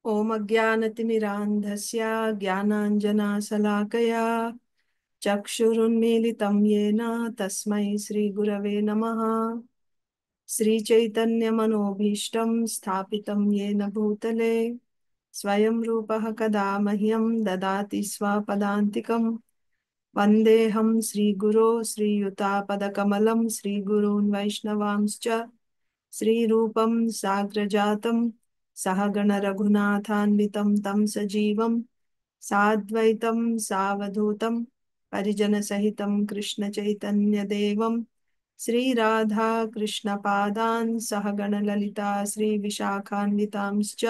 ॐ अज्ञानतिमिरान्धस्य ज्ञानाञ्जनाशलाकया चक्षुरुन्मीलितं येन तस्मै श्रीगुरवे नमः। श्रीचैतन्यमनोभीष्टं स्थापितं येन भूतले स्वयं रूपः कदा मह्यं ददाति स्वपदान्तिकम्। वन्देऽहं श्रीगुरो श्रीयुतापदकमलं श्रीगुरून् वैष्णवांश्च श्रीरूपं साग्रजातं सहगण रघुनाथान्वितं तं सजीवं साद्वैतं सावधूतं परिजनसहितं कृष्णचैतन्यदेवं श्रीराधा कृष्णपादान् सहगण ललिता श्रीविशाखान्वितांश्च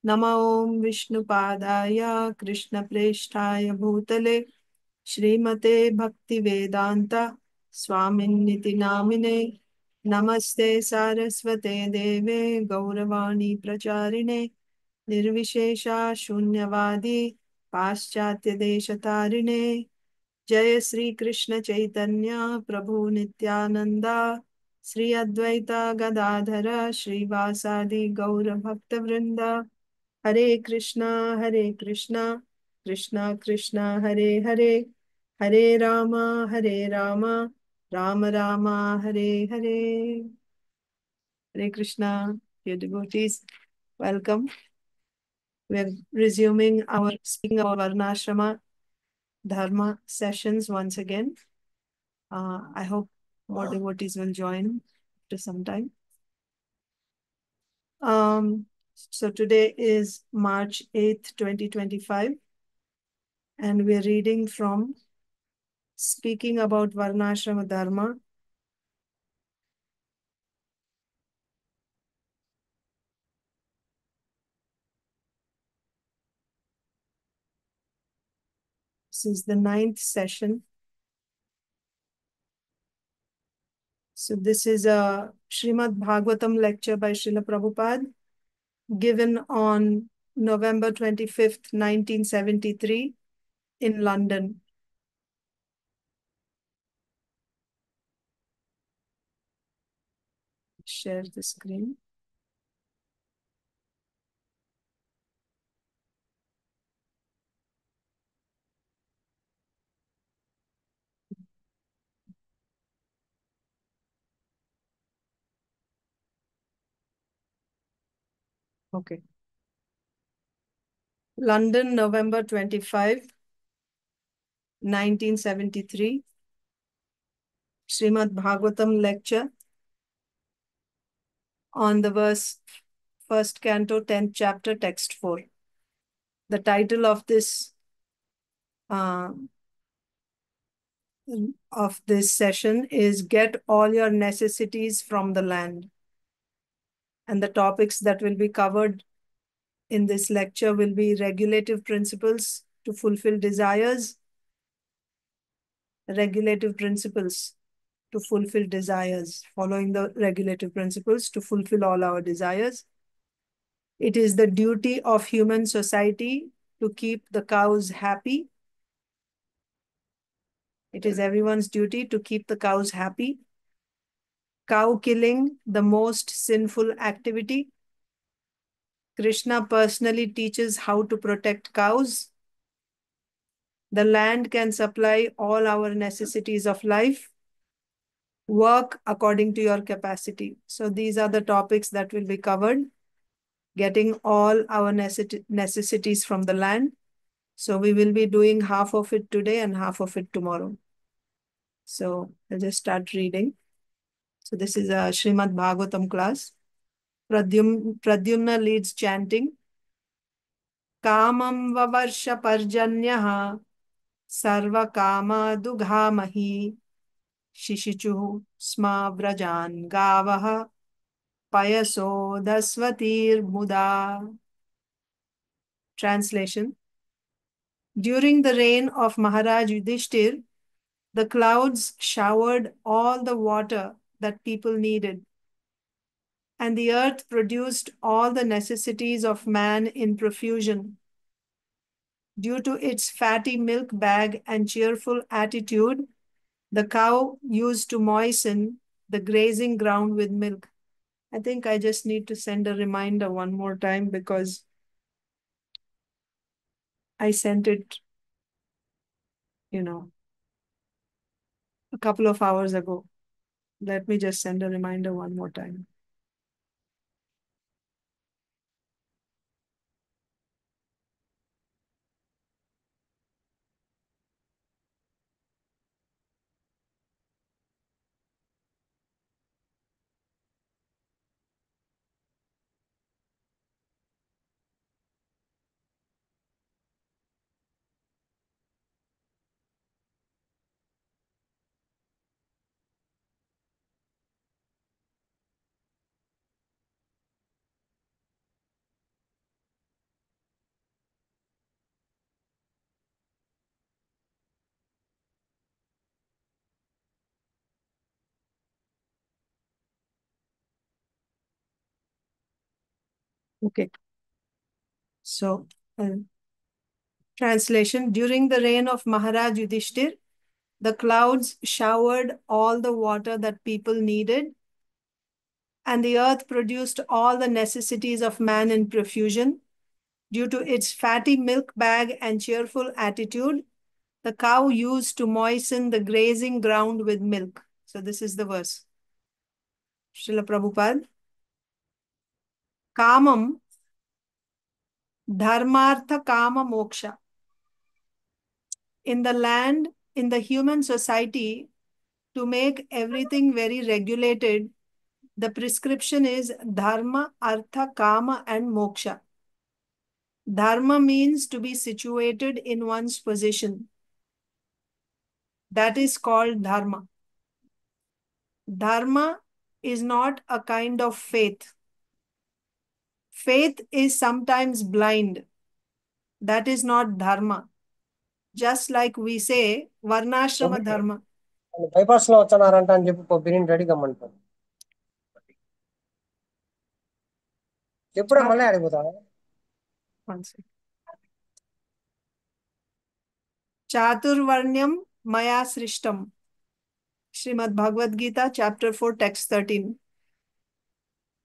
नमो ॐ विष्णुपादाय कृष्णप्रेष्ठाय भूतले श्रीमते भक्तिवेदान्त स्वामिन्निति नामिने नमस्ते सारस्वते देवे गौरवाणी प्रचारिणे निर्विशेषा शून्यवादी पाश्चात्य देशतारिणे जय श्री कृष्ण चैतन्य प्रभु नित्यानंदा श्री अद्वैता गदाधर श्रीवासादि गौर भक्त वृंदा हरे Krishna Krishna Krishna Hare Hare Hare Rama Ram Ram Hare Hare. Hare Krishna, dear devotees, welcome. We are resuming our speaking about Varnashrama Dharma sessions once again. I hope more devotees will join after some time. So today is March 8th, 2025, and we are reading from Speaking about Varnashrama Dharma. This is the 9th session. So this is a Srimad Bhagavatam lecture by Srila Prabhupada, given on November 25th, 1973 in London. Share the screen. Okay. London, November 25, 1973. Srimad Bhagavatam lecture on the verse, first canto, 10th chapter, text 4. The title of this session is Get All Your Necessities from the Land. And the topics that will be covered in this lecture will be regulative principles to fulfill desires, regulative principles to fulfill desires, following the regulative principles to fulfill all our desires. It is the duty of human society to keep the cows happy. It is everyone's duty to keep the cows happy. Cow killing, the most sinful activity. Krishna personally teaches how to protect cows. The land can supply all our necessities of life. Work according to your capacity. So these are the topics that will be covered. Getting all our necessities from the land. So we will be doing half of it today and half of it tomorrow. So I'll just start reading. So this is a Srimad Bhagavatam class. Pradyumna leads chanting. Kamam vavarsha parjanyaha sarva kama dughamahi shishichuhu sma vrajan gavaha payaso dasvatir muda. Translation. During the reign of Maharaj Yudhishthir, the clouds showered all the water that people needed, and the earth produced all the necessities of man in profusion. Due to its fatty milk bag and cheerful attitude, the cow used to moisten the grazing ground with milk. I think I just need to send a reminder one more time because I sent it, a couple of hours ago. Let me just send a reminder one more time. Okay. So, translation: during the reign of Maharaj Yudhishthir, the clouds showered all the water that people needed, and the earth produced all the necessities of man in profusion. Due to its fatty milk bag and cheerful attitude, the cow used to moisten the grazing ground with milk. So, this is the verse. Srila Prabhupada. Kamam, dharmartha kama moksha. In the land, in the human society, to make everything very regulated, the prescription is dharma, artha, kama, and moksha. Dharma means to be situated in one's position. That is called dharma. Dharma is not a kind of faith. Faith is sometimes blind. That is not dharma. Just like we say, varnashrama dharma. Bypass లో వచ్చారంట అని చెప్పి biryani ready కమ్మంటారు ఎప్పుడే మళ్ళీ అడిగిపోతా One second. Chaturvarnyam maya srishtam. Srimad Bhagavad Gita, chapter 4, text 13.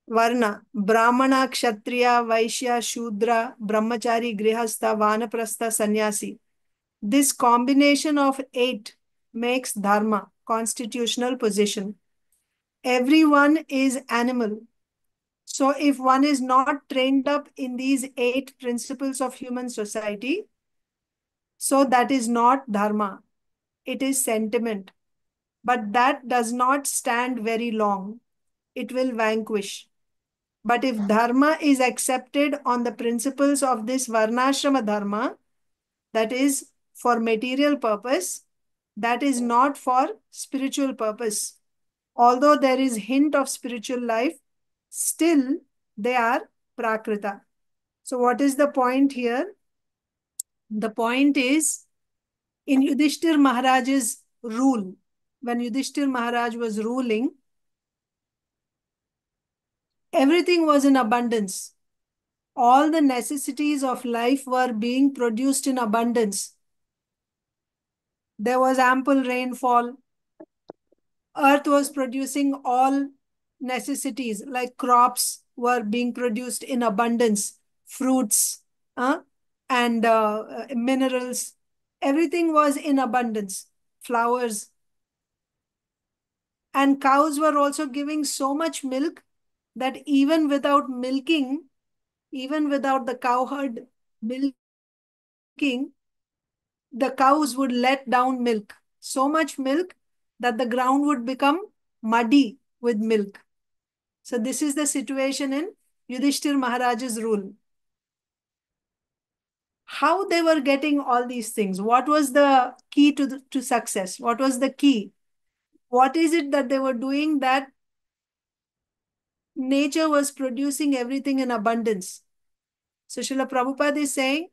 Varna, Brahmana, Kshatriya, Vaishya, Shudra, Brahmachari, Grihastha, Vanaprastha, Sannyasi. This combination of 8 makes dharma, constitutional position. Everyone is animal. So if one is not trained up in these 8 principles of human society, so that is not dharma. It is sentiment. But that does not stand very long. It will vanquish. But if dharma is accepted on the principles of this varnashrama dharma, that is for material purpose, that is not for spiritual purpose. Although there is hint of spiritual life, still they are prakrita. So what is the point here? The point is, in Yudhishthir Maharaj's rule, when Yudhishthir Maharaj was ruling, everything was in abundance. All the necessities of life were being produced in abundance. There was ample rainfall. Earth was producing all necessities, like crops were being produced in abundance, fruits, and minerals. Everything was in abundance, flowers. And cows were also giving so much milk that even without milking, even without the cow herd milking, the cows would let down milk. So much milk that the ground would become muddy with milk. So this is the situation in Yudhishthir Maharaj's rule. How they were getting all these things? What was the key to success? What was the key? What is it that they were doing that nature was producing everything in abundance? So Srila Prabhupada is saying,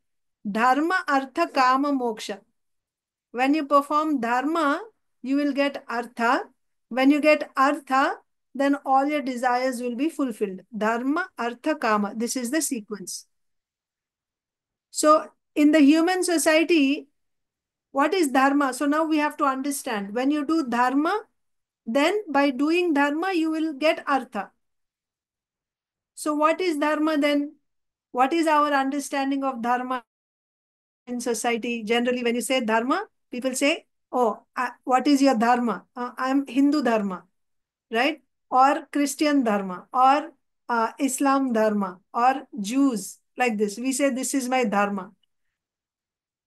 Dharma, Artha, Kama, Moksha. When you perform Dharma, you will get Artha. When you get Artha, then all your desires will be fulfilled. Dharma, Artha, Kama. This is the sequence. So in the human society, what is Dharma? So now we have to understand. When you do Dharma, then by doing Dharma, you will get Artha. So what is Dharma then? What is our understanding of Dharma in society, generally when you say dharma, people say, oh, what is your dharma? I'm Hindu dharma, right? Or Christian dharma, or Islam dharma, or Jews, like this. We say, this is my dharma.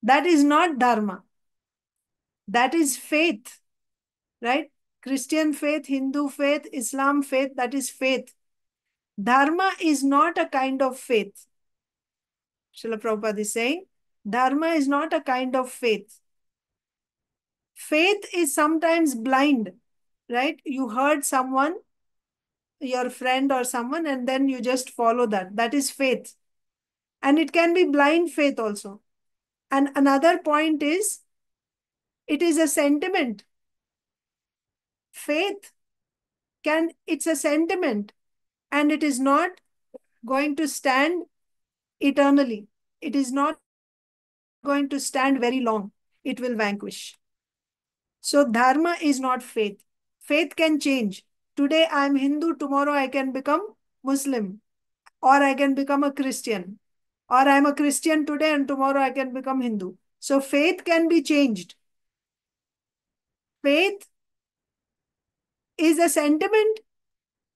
That is not dharma. That is faith, right? Christian faith, Hindu faith, Islam faith, that is faith. Dharma is not a kind of faith. Srila Prabhupada is saying, dharma is not a kind of faith. Faith is sometimes blind, right? You heard someone, your friend or someone, and then you just follow that. That is faith. And it can be blind faith also. And another point is, it is a sentiment. Faith it's a sentiment, and it is not going to stand eternally. It is not going to stand very long. It will vanquish. So dharma is not faith. Faith can change. Today I am Hindu, tomorrow I can become Muslim, or I can become a Christian, or I am a Christian today and tomorrow I can become Hindu. So faith can be changed. Faith is a sentiment,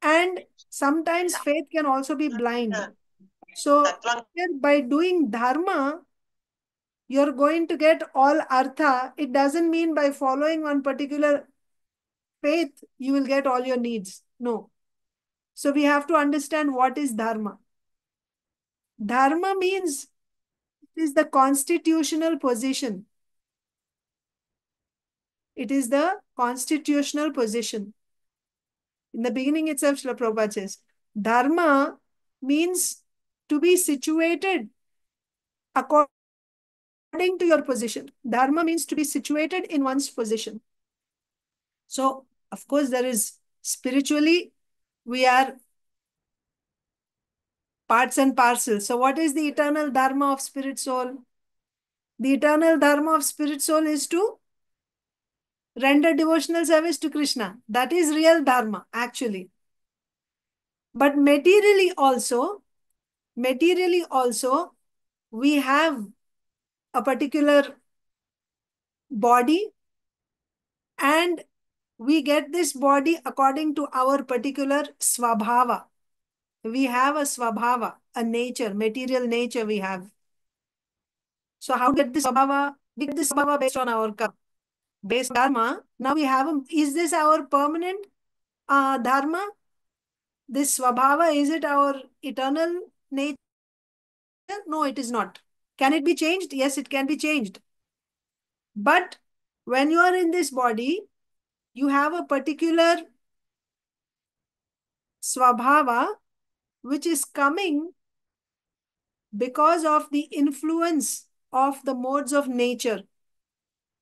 and sometimes faith can also be blind. So by doing dharma, you're going to get all artha. It doesn't mean by following one particular faith, you will get all your needs. No. So we have to understand what is dharma. Dharma means it is the constitutional position. It is the constitutional position. In the beginning itself, Srila Prabhupada says, dharma means to be situated according to your position. Dharma means to be situated in one's position. So, of course, there is spiritually, we are parts and parcels. So, what is the eternal dharma of spirit soul? The eternal dharma of spirit soul is to render devotional service to Krishna. That is real dharma, actually. But materially also, we have a particular body, and we get this body according to our particular swabhava. We have a swabhava, a nature, material nature we have. So how to get this swabhava? We get this swabhava based on our karma. Based on dharma, now we have, is this our permanent dharma? This swabhava, is it our eternal nature? No, it is not. Can it be changed? Yes, it can be changed. But when you are in this body, you have a particular swabhava which is coming because of the influence of the modes of nature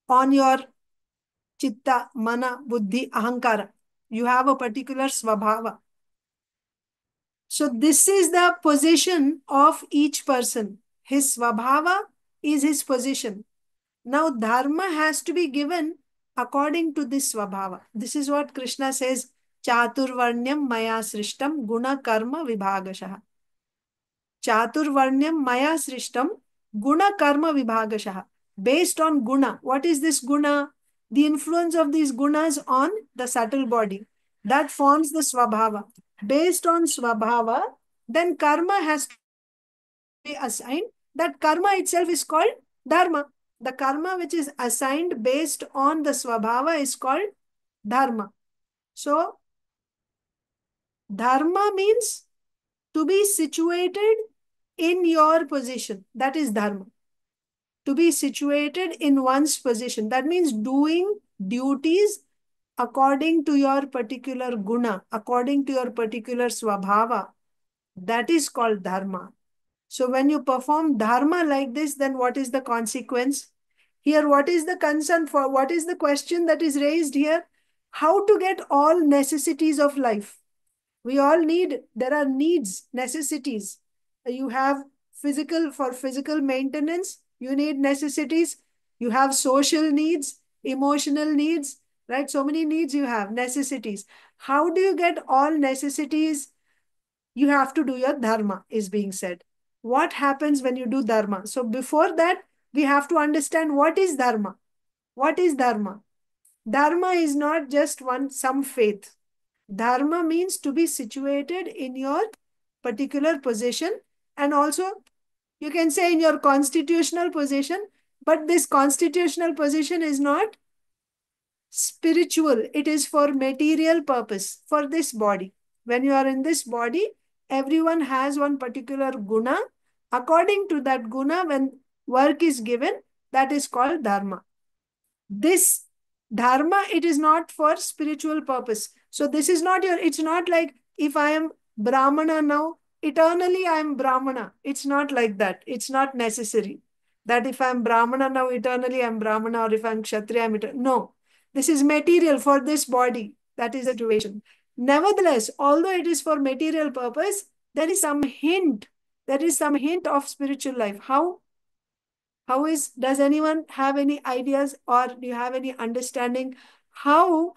on your chitta, mana, buddhi, ahankara. You have a particular swabhava. So this is the position of each person. His swabhava is his position. Now dharma has to be given according to this swabhava. This is what Krishna says, Chaturvarnyam maya srishtam guna karma vibhagashaha. Chaturvarnyam maya srishtam guna karma vibhagashaha. Based on guna. What is this guna? The influence of these gunas on the subtle body. That forms the swabhava. Based on swabhava, then karma has to be assigned. That karma itself is called dharma. The karma which is assigned based on the swabhava is called dharma. So, dharma means to be situated in your position. That is dharma. To be situated in one's position. That means doing duties according to your particular guna, according to your particular swabhava. That is called dharma. So when you perform dharma like this, then what is the consequence? Here, what is the concern for? What is the question that is raised here? How to get all necessities of life? We all need, there are needs, necessities. You have for physical maintenance, you need necessities. You have social needs, emotional needs, right? So many needs you have, necessities. How do you get all necessities? You have to do your dharma, is being said. What happens when you do dharma? So before that, we have to understand what is dharma. What is dharma? Dharma is not just some faith. Dharma means to be situated in your particular position, and also you can say in your constitutional position, but this constitutional position is not spiritual. It is for material purpose, for this body. When you are in this body, everyone has one particular guna. According to that guna, when work is given, that is called dharma. This dharma, it is not for spiritual purpose. So this is not your, it's not like if I am Brahmana now, eternally I am Brahmana. It's not like that. It's not necessary that if I am Brahmana now, eternally I am Brahmana, or if I am Kshatriya, I'm eternal. No, this is material for this body. That is the situation. Nevertheless, although it is for material purpose, there is some hint. There is some hint of spiritual life. How? Does anyone have any ideas, or do you have any understanding how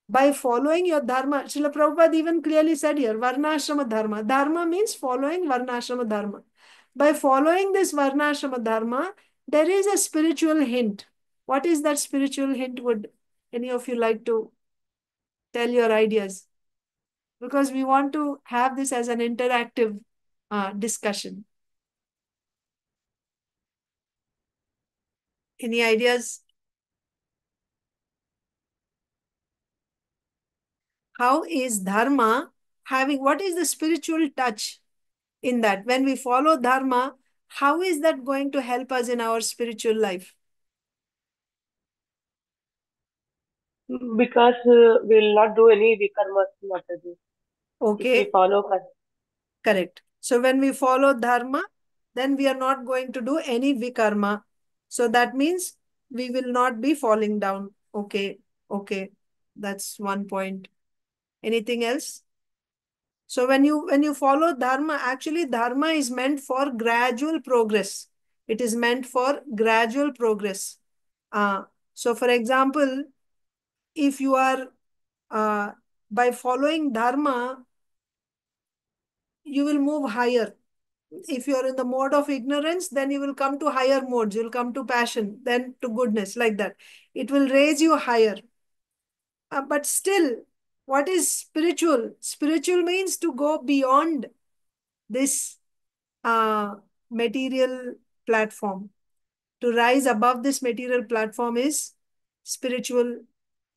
by following your dharma? Srila Prabhupada even clearly said here, Varnashrama dharma. Dharma means following Varnashrama dharma. By following this Varnashrama dharma, there is a spiritual hint. What is that spiritual hint? Would any of you like to tell your ideas? Because we want to have this as an interactive discussion. Any ideas? How is dharma having, what is the spiritual touch in that? When we follow dharma, how is that going to help us in our spiritual life? Because we'll not do any vikarmas, Mataji. If we Okay, follow correct. So when we follow dharma, then we are not going to do any vikarma. So that means we will not be falling down. Okay, okay. That's one point. Anything else? So when you follow dharma, actually dharma is meant for gradual progress. It is meant for gradual progress. So for example, if you are by following dharma, you will move higher. If you are in the mode of ignorance, then you will come to higher modes. You will come to passion, then to goodness, like that. It will raise you higher. But still, what is spiritual? Spiritual means to go beyond this material platform. To rise above this material platform is spiritual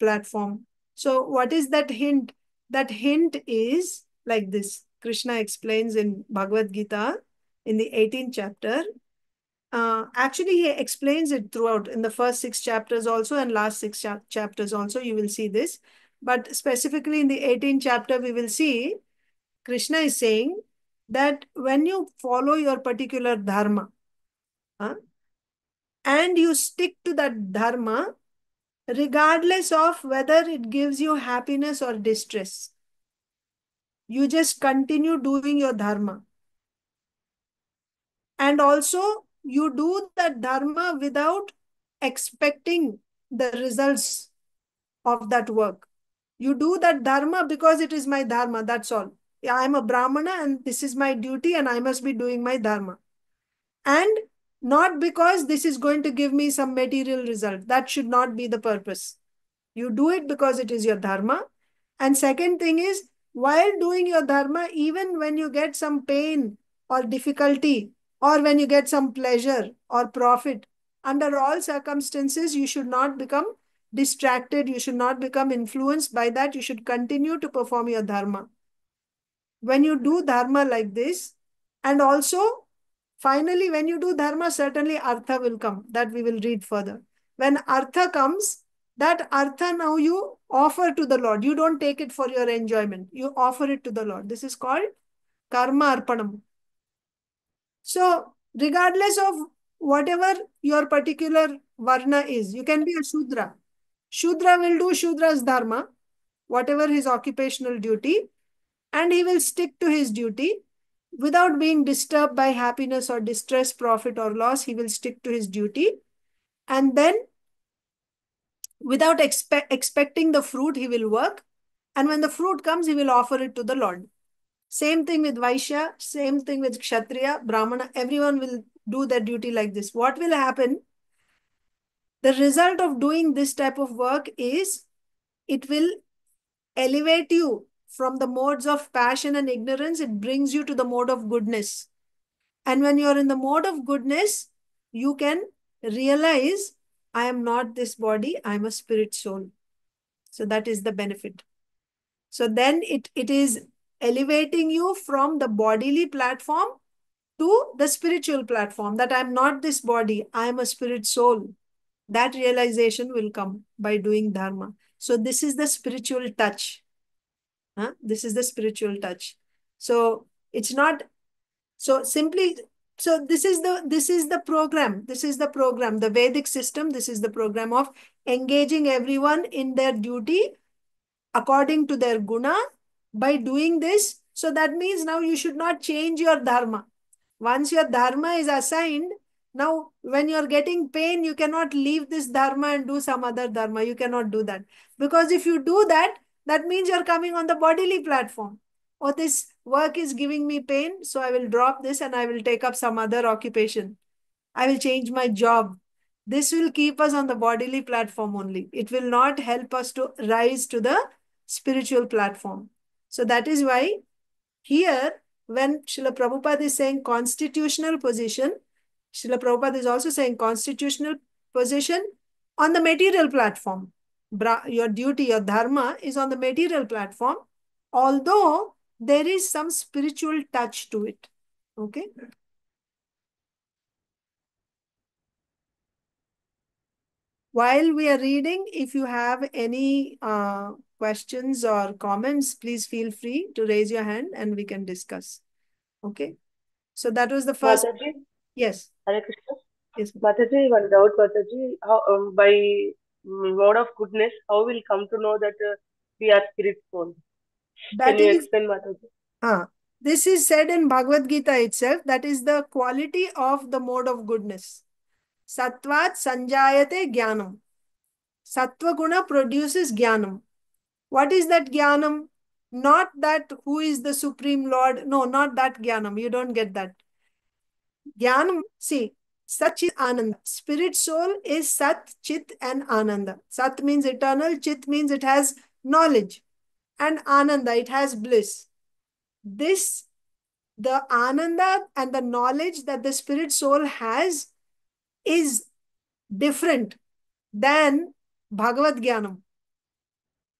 platform. So what is that hint? That hint is like this. Krishna explains in Bhagavad Gita in the 18th chapter. Actually, he explains it throughout in the first 6 chapters also, and last six chapters also, you will see this. But specifically in the 18th chapter, we will see Krishna is saying that when you follow your particular dharma, and you stick to that dharma, regardless of whether it gives you happiness or distress, you just continue doing your dharma. And also, you do that dharma without expecting the results of that work. You do that dharma because it is my dharma, that's all. Yeah, I'm a Brahmana and this is my duty and I must be doing my dharma. And not because this is going to give me some material result. That should not be the purpose. You do it because it is your dharma. And second thing is, while doing your dharma, even when you get some pain or difficulty, or when you get some pleasure or profit, under all circumstances, you should not become distracted. You should not become influenced by that. You should continue to perform your dharma. When you do dharma like this, and also finally, when you do dharma, certainly artha will come. That we will read further. When artha comes, that artha now you offer to the Lord. You don't take it for your enjoyment. You offer it to the Lord. This is called karma arpanam. So, regardless of whatever your particular varna is, you can be a Shudra. Shudra will do Shudra's dharma, whatever his occupational duty, and he will stick to his duty without being disturbed by happiness or distress, profit or loss. He will stick to his duty. And then, without expecting the fruit, he will work. And when the fruit comes, he will offer it to the Lord. Same thing with Vaishya, same thing with Kshatriya, Brahmana. Everyone will do their duty like this. What will happen? The result of doing this type of work is it will elevate you from the modes of passion and ignorance. It brings you to the mode of goodness. And when you're in the mode of goodness, you can realize, I am not this body, I'm a spirit soul. So that is the benefit. So then it is elevating you from the bodily platform to the spiritual platform, that I'm not this body, I'm a spirit soul. That realization will come by doing dharma. So this is the spiritual touch. Huh? This is the spiritual touch. So it's not so simply. So this is the program. This is the program. The Vedic system. This is the program of engaging everyone in their duty according to their guna by doing this. So that means now you should not change your dharma. Once your dharma is assigned, now when you're getting pain, you cannot leave this dharma and do some other dharma. You cannot do that. Because if you do that, that means you're coming on the bodily platform. Oh, this work is giving me pain, so I will drop this and I will take up some other occupation. I will change my job. This will keep us on the bodily platform only. It will not help us to rise to the spiritual platform. So that is why here, when Srila Prabhupada is saying constitutional position, Srila Prabhupada is also saying constitutional position on the material platform. Your duty, your dharma is on the material platform, although there is some spiritual touch to it. Okay. While we are reading, if you have any questions or comments, please feel free to raise your hand and we can discuss. Okay. So that was the first. Mataji, Yes. Hare Krishna. Yes. Mataji, one doubt, Mataji. How, by mode of goodness, how will come to know that we are spirit soul? Can That you is, explain, Mataji? this is said in Bhagavad Gita itself. That is the quality of the mode of goodness. Sattvat sanjayate jnanam. Sattva guna produces jnanam. What is that jnanam? Not that who is the Supreme Lord. No, not that jnanam. You don't get that. Jnanam, see, Sat Chit Ananda. Spirit soul is Sat, Chit and Ananda. Sat means eternal. Chit means it has knowledge. And Ananda, it has bliss. This, the Ananda and the knowledge that the spirit soul has is different than Bhagavad Jnanam.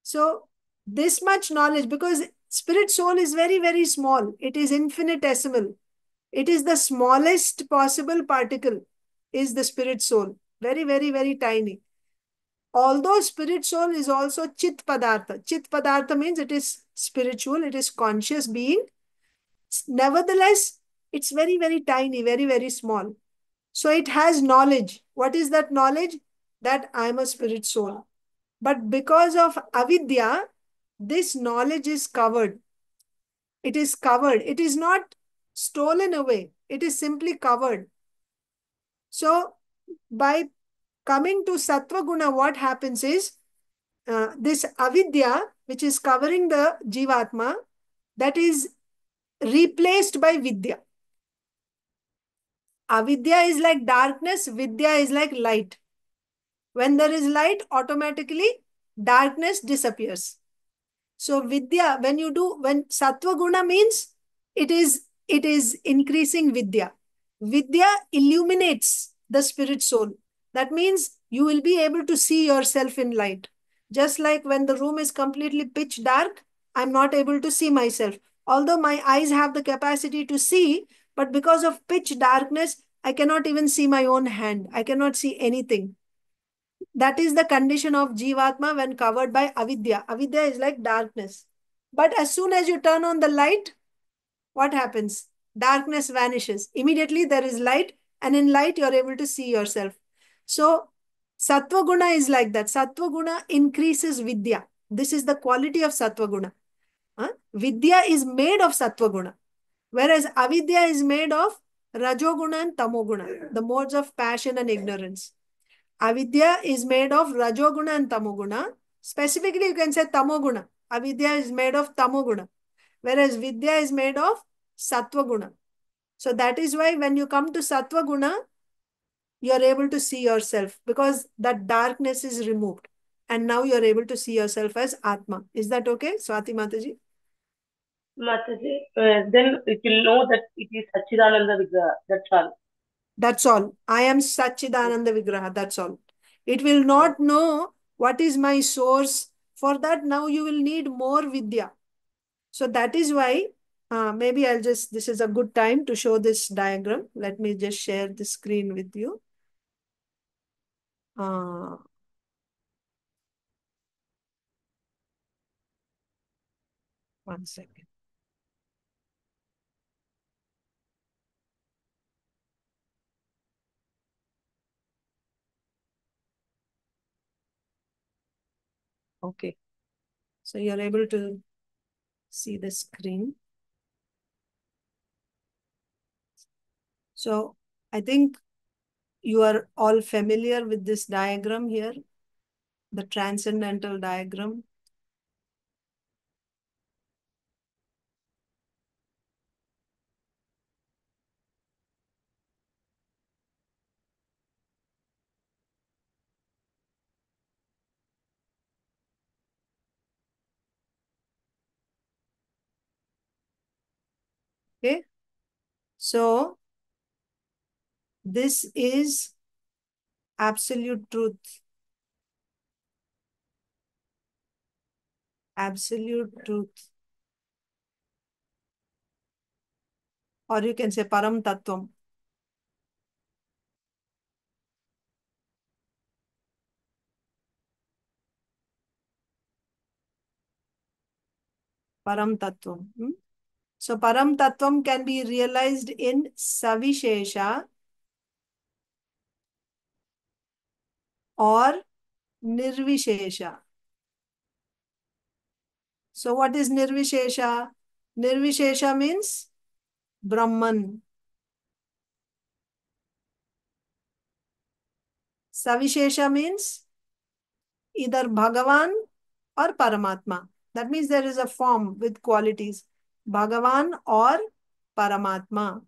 So this much knowledge, because spirit soul is very, very small. It is infinitesimal. It is the smallest possible particle is the spirit soul. Very, very, very tiny. Although spirit soul is also chit padartha. Chit padartha means it is spiritual, it is conscious being. Nevertheless, it's very, very tiny, very, very small. So it has knowledge. What is that knowledge? That I am a spirit soul. But because of avidya, this knowledge is covered. It is covered. It is not stolen away. It is simply covered. So by coming to sattva guna, what happens is this avidya, which is covering the jivatma, that is replaced by vidya. Avidya is like darkness, vidya is like light. When there is light, automatically darkness disappears. So vidya, when sattva guna means it is increasing vidya. Vidya illuminates the spirit soul. That means you will be able to see yourself in light. Just like when the room is completely pitch dark, I'm not able to see myself. Although my eyes have the capacity to see, but because of pitch darkness, I cannot even see my own hand. I cannot see anything. That is the condition of Jivatma when covered by avidya. Avidya is like darkness. But as soon as you turn on the light, what happens? Darkness vanishes. Immediately there is light, and in light you are able to see yourself. So Sattva Guna is like that. Sattva Guna increases Vidya. This is the quality of Sattva Guna. Vidya is made of Sattva Guna. Whereas Avidya is made of Rajoguna and Tamoguna, the modes of passion and ignorance. Avidya is made of Rajoguna and Tamoguna. Specifically, you can say Tamoguna. Avidya is made of Tamoguna. Whereas Vidya is made of Sattva Guna. So that is why when you come to Sattva Guna, you are able to see yourself because that darkness is removed. And now you are able to see yourself as Atma. Is that okay, Swati Mataji? Mataji, then it will know that it is Sachidananda Vigraha. That's all. That's all. I am Satchidananda Vigraha. That's all. It will not know what is my source. For that, now you will need more Vidya. So that is why maybe this is a good time to show this diagram. Let me just share the screen with you. Uh, one second. Okay. So you're able to see the screen. So I think you are all familiar with this diagram here, the transcendental diagram. Okay. So this is absolute truth. Absolute truth. Or you can say Param Tattvam. Param Tattvam. So Param Tattvam can be realized in Savishesha or Nirvishesha. So what is Nirvishesha? Nirvishesha means Brahman. Savishesha means either Bhagavan or Paramatma. That means there is a form with qualities. Bhagavan or Paramatma.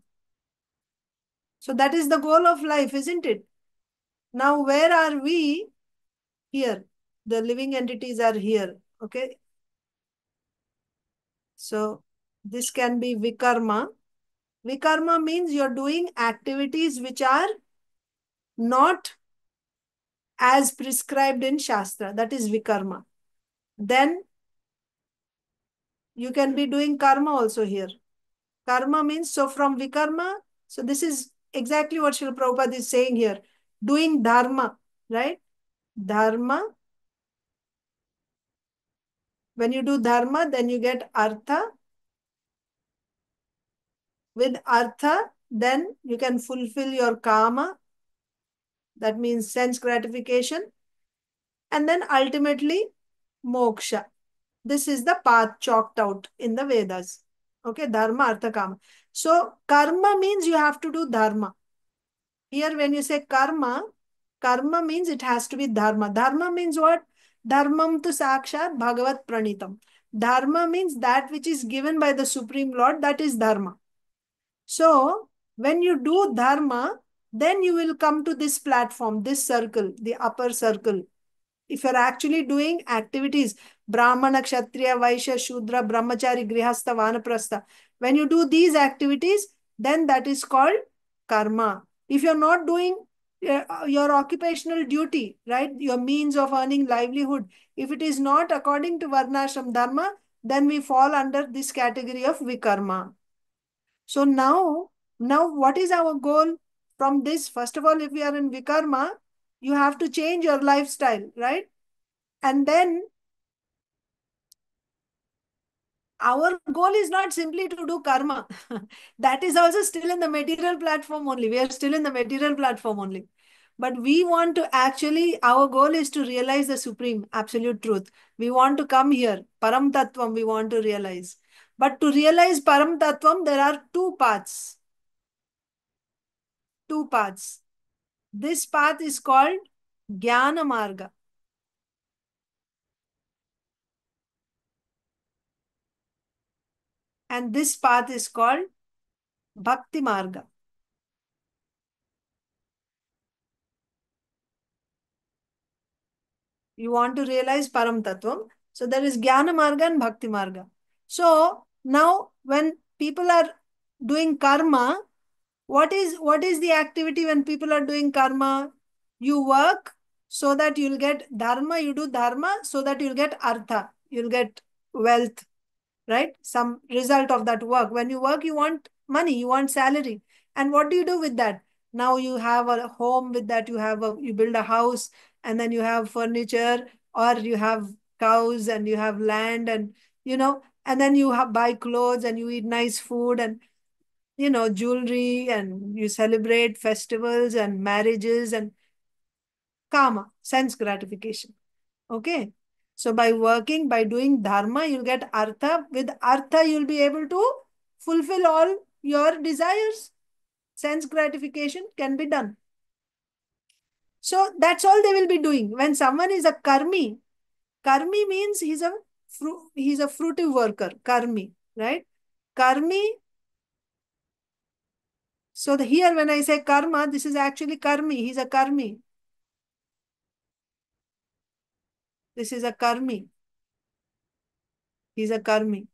So that is the goal of life, isn't it? Now, where are we? Here. The living entities are here. Okay. So this can be Vikarma. Vikarma means you're doing activities which are not as prescribed in Shastra. That is Vikarma. Then you can be doing karma also here. Karma means, so from Vikarma, so this is exactly what Srila Prabhupada is saying here. Doing dharma, right? Dharma. When you do dharma, then you get artha. With artha, then you can fulfill your kama. That means sense gratification. And then ultimately, moksha. This is the path chalked out in the Vedas. Okay, dharma, artha, kama. So, karma means you have to do dharma. Here, when you say karma, karma means it has to be dharma. Dharma means what? Dharmam tu sakshat bhagavat pranitam. Dharma means that which is given by the Supreme Lord, that is dharma. So, when you do dharma, then you will come to this platform, this circle, the upper circle. If you're actually doing activities, Brahmana, Kshatriya, Vaishya, Shudra, Brahmachari, Grihastha, Vanaprastha, when you do these activities, then that is called karma. If you're not doing your occupational duty, right, your means of earning livelihood, if it is not according to Varnashram Dharma, then we fall under this category of Vikarma. So now what is our goal from this? First of all, if we are in Vikarma, you have to change your lifestyle, right? And then our goal is not simply to do karma. That is also still in the material platform only. We are still in the material platform only. But we want to actually, our goal is to realize the supreme, absolute truth. We want to come here. Param Tattvam, we want to realize. But to realize Param Tattvam, there are two paths. Two paths. This path is called Jnana Marga. And this path is called Bhakti Marga. You want to realize Param Tattvam. So there is Jnana Marga and Bhakti Marga. So now when people are doing karma, what is the activity when people are doing karma? You work so that you'll get dharma, you do dharma so that you'll get artha, you'll get wealth, right? Some result of that work. When you work, you want money, you want salary. And what do you do with that? Now you have a home with that, you build a house, and then you have furniture, or you have cows and you have land, and and then you buy clothes and you eat nice food and jewelry, and you celebrate festivals and marriages and kama, sense gratification. Okay. So by working, by doing dharma, you'll get artha. With artha, you'll be able to fulfill all your desires. Sense gratification can be done. So that's all they will be doing. When someone is a karmi means he's a fruitive worker, karmi, right? Karmi. So here when I say karma, this is actually karmi. He's a karmi. This is a karmi. He's a karmi.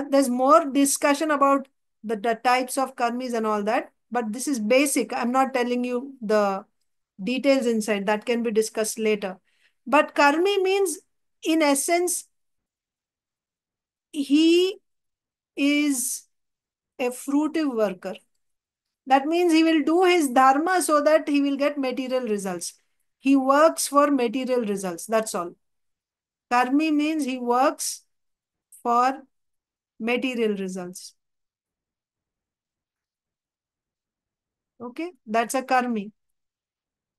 There's more discussion about the types of karmis and all that, but this is basic. I'm not telling you the details inside. That can be discussed later. But karmi means, in essence, he is a fruitive worker. That means he will do his dharma so that he will get material results. He works for material results. That's all. Karmi means he works for material results. Okay, that's a karmi.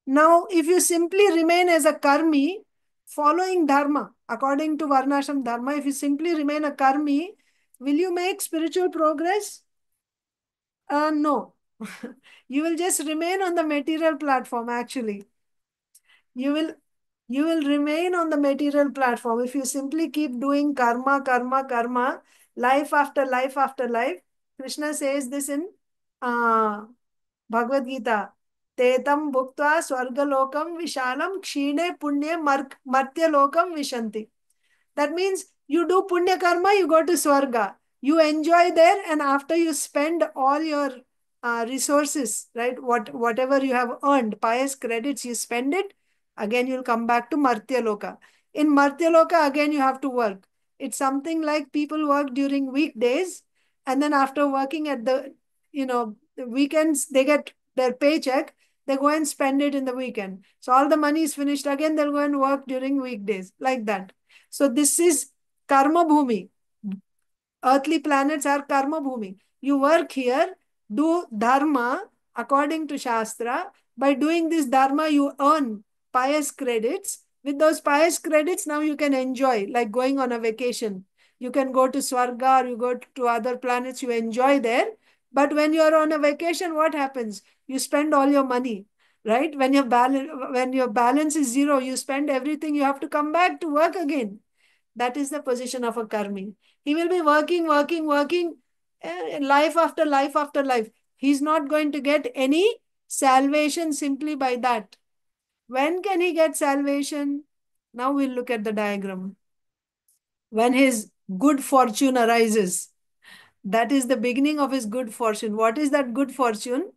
Now, if you simply remain as a karmi, following dharma, according to Varnashram dharma, if you simply remain a karmi, will you make spiritual progress? No. You will just remain on the material platform, actually. You will remain on the material platform. If you simply keep doing karma, karma, karma, life after life after life. Krishna says this in Bhagavad Gita. Tetam bhuktva swargalokam vishalam kshine punye martyalokam vishanti. That means you do punya karma, you go to swarga. You enjoy there, and after you spend all your resources, right? Whatever you have earned, pious credits, you spend it. Again, you'll come back to Martyaloka. In Martyaloka, again, you have to work. It's something like people work during weekdays, and then after working at the weekends, they get their paycheck. They go and spend it in the weekend. So all the money is finished. Again, they'll go and work during weekdays, like that. So this is karma bhumi. Earthly planets are karma bhumi. You work here, do dharma according to Shastra. By doing this dharma, you earn pious credits. With those pious credits, now you can enjoy, like going on a vacation. You can go to Swarga, or you go to other planets, you enjoy there. But when you're on a vacation, what happens? You spend all your money, right? When your balance is zero, you spend everything, you have to come back to work again. That is the position of a karmi. He will be working, working, working, life after life after life. He's not going to get any salvation simply by that. When can he get salvation? Now we'll look at the diagram. When his good fortune arises, that is the beginning of his good fortune. What is that good fortune?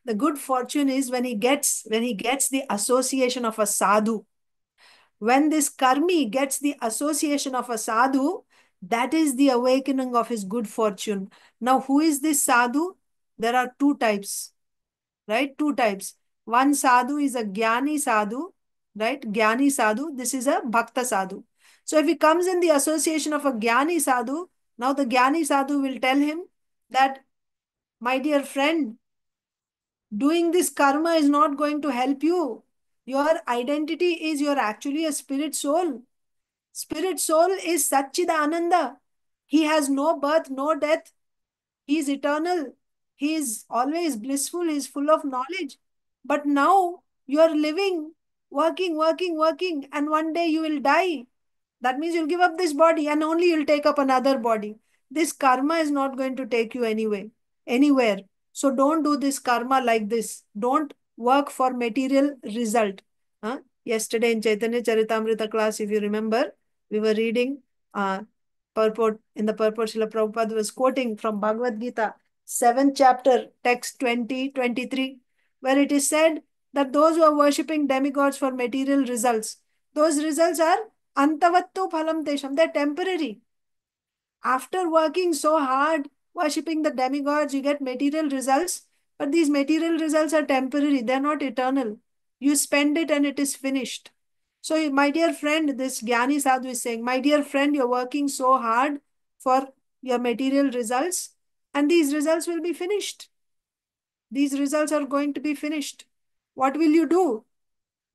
The good fortune is when he gets the association of a sadhu. When this karmi gets the association of a sadhu, that is the awakening of his good fortune. Now, who is this sadhu? There are two types, right? Two types. One sadhu is a jnani sadhu, right? Jnani sadhu. This is a bhakta sadhu. So if he comes in the association of a jnani sadhu, now the jnani sadhu will tell him that, my dear friend, doing this karma is not going to help you. Your identity is you're actually a spirit soul. Spirit soul is Satchidananda. He has no birth, no death. He is eternal. He is always blissful. He is full of knowledge. But now you are living, working, working, working, and one day you will die. That means you'll give up this body and only you'll take up another body. This karma is not going to take you anyway. anywhere. So don't do this karma like this. Don't work for material result. Yesterday in Chaitanya Charitamrita class, if you remember, we were reading purport. In the purport, Srila Prabhupada was quoting from Bhagavad Gita, 7th chapter, text 20-23, where it is said that those who are worshipping demigods for material results, those results are antavattu phalam tesham. They're temporary. After working so hard, worshipping the demigods, you get material results, but these material results are temporary, they're not eternal. You spend it and it is finished. So, my dear friend, this Gyani Sadhu is saying, my dear friend, you're working so hard for your material results, and these results will be finished. These results are going to be finished. What will you do?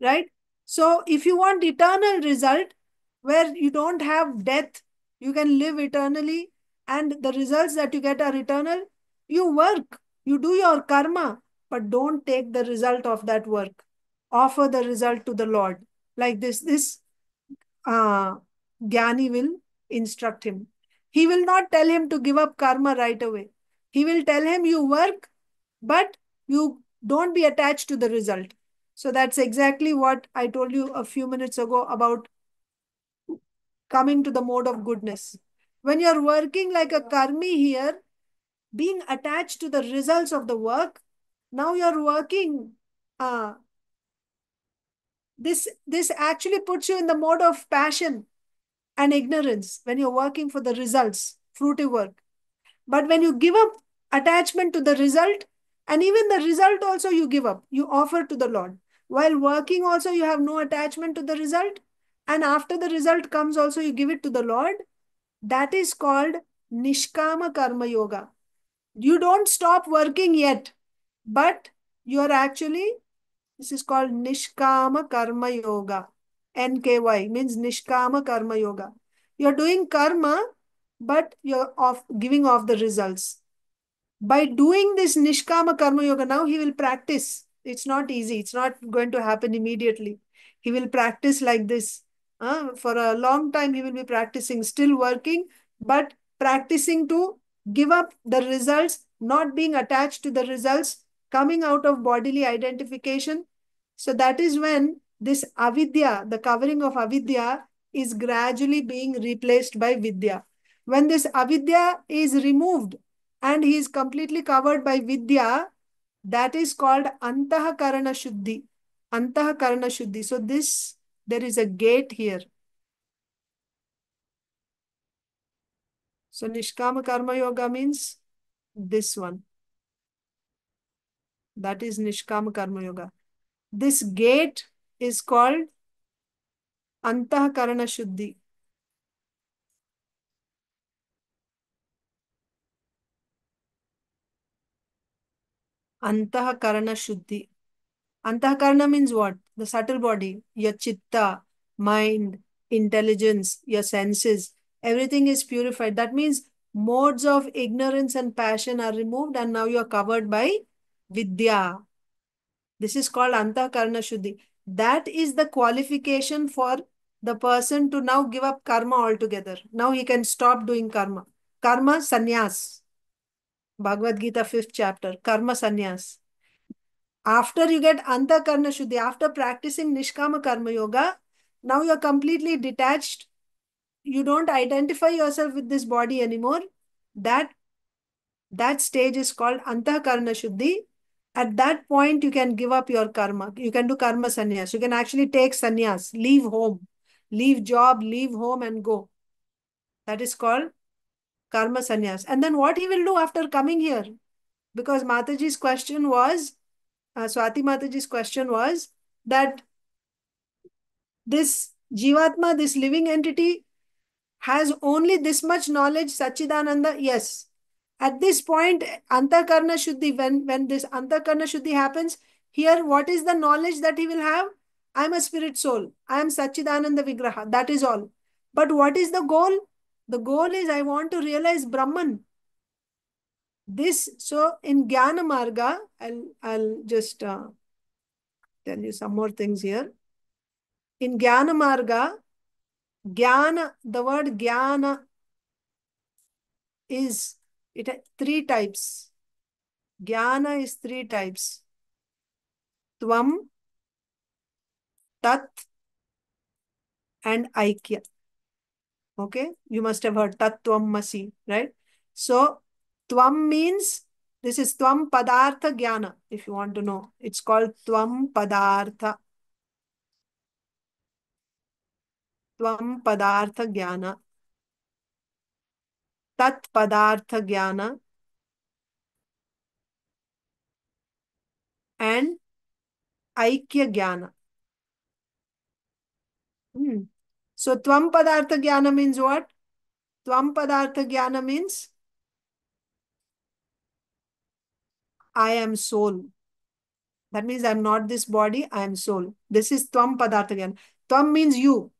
Right? So, if you want eternal result, where you don't have death, you can live eternally, and the results that you get are eternal, you work, you do your karma, but don't take the result of that work. Offer the result to the Lord. Like this Gyani will instruct him. He will not tell him to give up karma right away. He will tell him, you work, but you don't be attached to the result. So that's exactly what I told you a few minutes ago about coming to the mode of goodness. When you're working like a karmi here, being attached to the results of the work, now you're working. This actually puts you in the mode of passion and ignorance when you're working for the results, fruitive work. But when you give up attachment to the result, and even the result also you give up, you offer to the Lord. While working also, you have no attachment to the result. And after the result comes also, you give it to the Lord. That is called Nishkama Karma Yoga. You don't stop working yet, but you are actually, this is called Nishkama Karma Yoga. NKY means Nishkama Karma Yoga. You're doing karma, but you're giving off the results. By doing this Nishkama Karma Yoga, now he will practice. It's not easy. It's not going to happen immediately. He will practice like this. For a long time, he will be practicing, still working, but practicing to give up the results, not being attached to the results, coming out of bodily identification. So that is when this avidya, the covering of avidya, is gradually being replaced by vidya. When this avidya is removed, and he is completely covered by vidya, that is called antahakarana shuddhi. Antahakarana shuddhi. So there is a gate here. So Nishkama Karma Yoga means this one. That is Nishkama Karma Yoga. This gate is called Antahakarana Shuddhi. Antahakarana Shuddhi. Antahakarana means what? The subtle body, your chitta, mind, intelligence, your senses, everything is purified. That means modes of ignorance and passion are removed, and now you are covered by vidya. This is called Antahakarana Shuddhi. That is the qualification for the person to now give up karma altogether. Now he can stop doing karma. Karma sannyas. Bhagavad Gita 5th chapter. Karma sannyas. After you get Antakarna Shuddhi, after practicing Nishkama Karma Yoga, now you're completely detached. You don't identify yourself with this body anymore. That stage is called Antakarna Shuddhi. At that point, you can give up your karma. You can do karma sannyas. You can actually take sannyas, leave home, leave job, leave home and go. That is called karma sannyas. And then what he will do after coming here? Because Mataji's question was, Swati Mataji's question was that this Jivatma, this living entity, has only this much knowledge, Sachidananda. Yes. At this point, Antakarna Shuddhi, when this Antakarna Shuddhi happens, here what is the knowledge that he will have? I am a spirit soul. I am Sachidananda Vigraha. That is all. But what is the goal? The goal is I want to realize Brahman. So in Jnana Marga, I'll just tell you some more things here. In Jnana Marga, Jnana, the word Jnana it has 3 types. Jnana is three types. Tvam, Tat, and Aikya. Okay, you must have heard Tat Tvam Masi, right? So, Tvam means this is Tvam Padartha Jnana, if you want to know. It's called Tvam Padartha. Tvam Padartha Jnana. Tat Padartha Jnana. And Aikya Jnana. So, Tvam Padartha Jnana means what? Tvam Padartha Jnana means I am soul. That means I'm not this body, I am soul. This is Tvam Padartha Jnana. Tvam means you.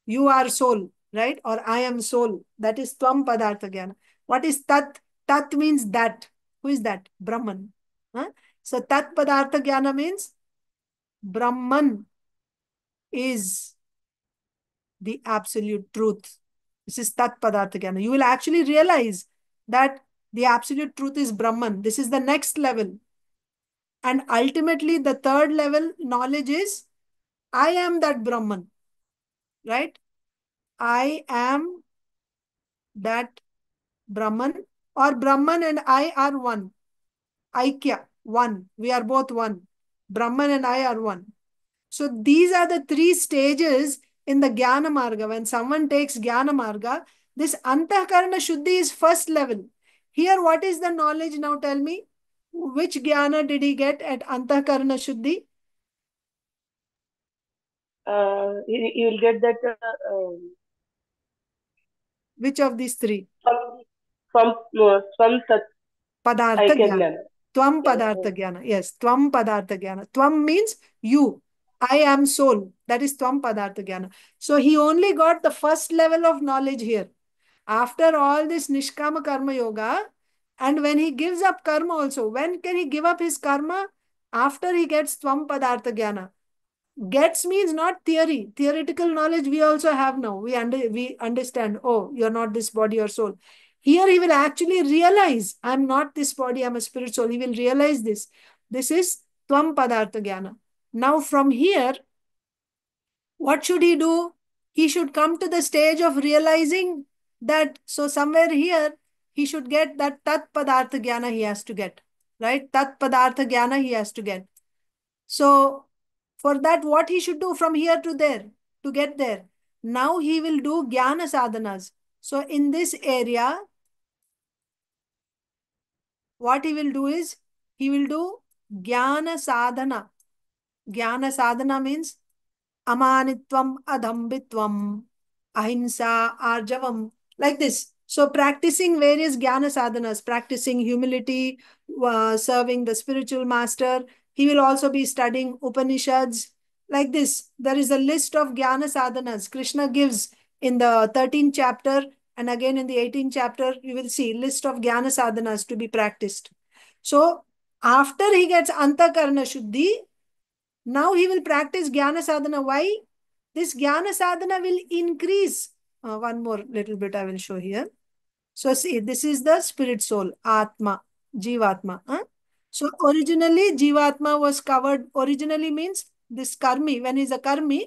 You are soul, right? Or I am soul. That is Tvam Padartha Jnana. What is Tat? Tat means that. Who is that? Brahman. Huh? So Tat Padartha Jnana means Brahman is the absolute truth. This is Tat Padartha Jnana. You will actually realize that the absolute truth is Brahman. This is the next level. And ultimately, the third level knowledge is I am that Brahman, right? I am that Brahman, or Brahman and I are one. Aikya, one. We are both one. Brahman and I are one. So these are the three stages in the Jnana Marga. When someone takes Jnana Marga, this Antakarana Shuddhi is first level. Here, what is the knowledge? Now tell me, which Jnana did he get at Antakarana Shuddhi? You will get that Which of these three? from Tat Padartha Aikya Jnana. Jnana. Tvam Yeah. Padartha Jnana. Yes, Tvam Padartha Jnana. Tvam means you. I am soul. That is Tvam Padartha Jnana. So he only got the first level of knowledge here. After all this Nishkama Karma Yoga, and when he gives up karma also, when can he give up his karma? After he gets Tvam Padartha Jnana. Gets means not theory. Theoretical knowledge we also have now. We understand, oh, you're not this body or soul. Here he will actually realize, I'm not this body, I'm a spirit soul. He will realize this. This is Tvam Padartha Jnana. Now from here, what should he do? He should come to the stage of realizing that, so somewhere here, he should get that Tat Padartha Jnana he has to get. Right? Tat Padartha Jnana he has to get. So for that, what he should do from here to there, to get there? Now he will do Jnana sadhanas. So in this area, what he will do is, he will do Jnana sadhana. Jnana sadhana means amanitvam, adhambitvam, ahimsa, arjavam, like this. So practicing various jnana sadhanas, practicing humility, serving the spiritual master. He will also be studying Upanishads, like this. There is a list of jnana sadhanas Krishna gives in the 13th chapter, and again in the 18th chapter, you will see list of jnana sadhanas to be practiced. So after he gets Antakarana Shuddhi, now he will practice Jnana Sadhana. Why? This Jnana Sadhana will increase. One more little bit I will show here. So see, this is the spirit soul, Atma, Jivatma. So originally Jivatma was covered, originally means this Karmi, when he's a Karmi,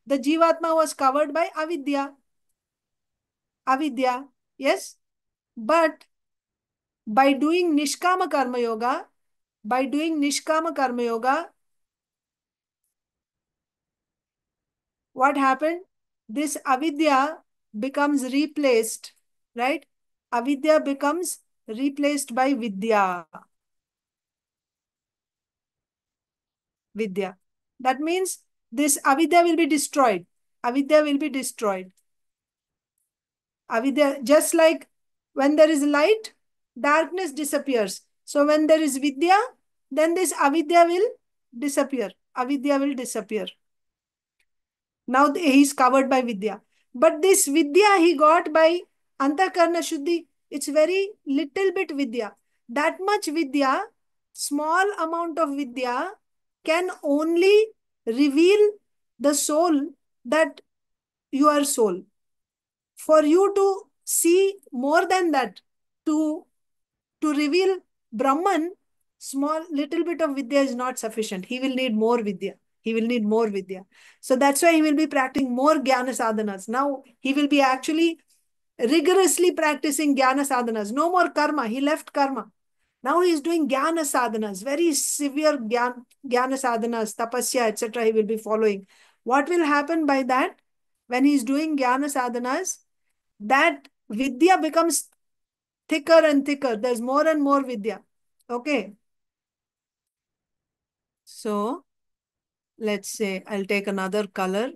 the Jivatma was covered by Avidya. Avidya, yes? But by doing Nishkama Karma Yoga, what happened? This avidya becomes replaced, right? Avidya becomes replaced by vidya. Vidya. That means this avidya will be destroyed. Avidya will be destroyed. Avidya, just like when there is light, darkness disappears. So when there is vidya, then this avidya will disappear. Avidya will disappear. Now he's covered by Vidya. But this Vidya he got by Antakarna Shuddhi. It's very little bit Vidya. That much Vidya, small amount of Vidya, can only reveal the soul that you are soul. For you to see more than that, to reveal Brahman, small little bit of vidya is not sufficient. He will need more vidya. He will need more vidya. So that's why he will be practicing more jnana sadhanas. Now he will be actually rigorously practicing jnana sadhanas. No more karma. He left karma. Now he is doing jnana sadhanas, very severe jnana sadhanas, tapasya, etc. He will be following. What will happen by that? When he is doing jnana sadhanas, that vidya becomes thicker and thicker. There's more and more vidya. Okay. So let's say I'll take another color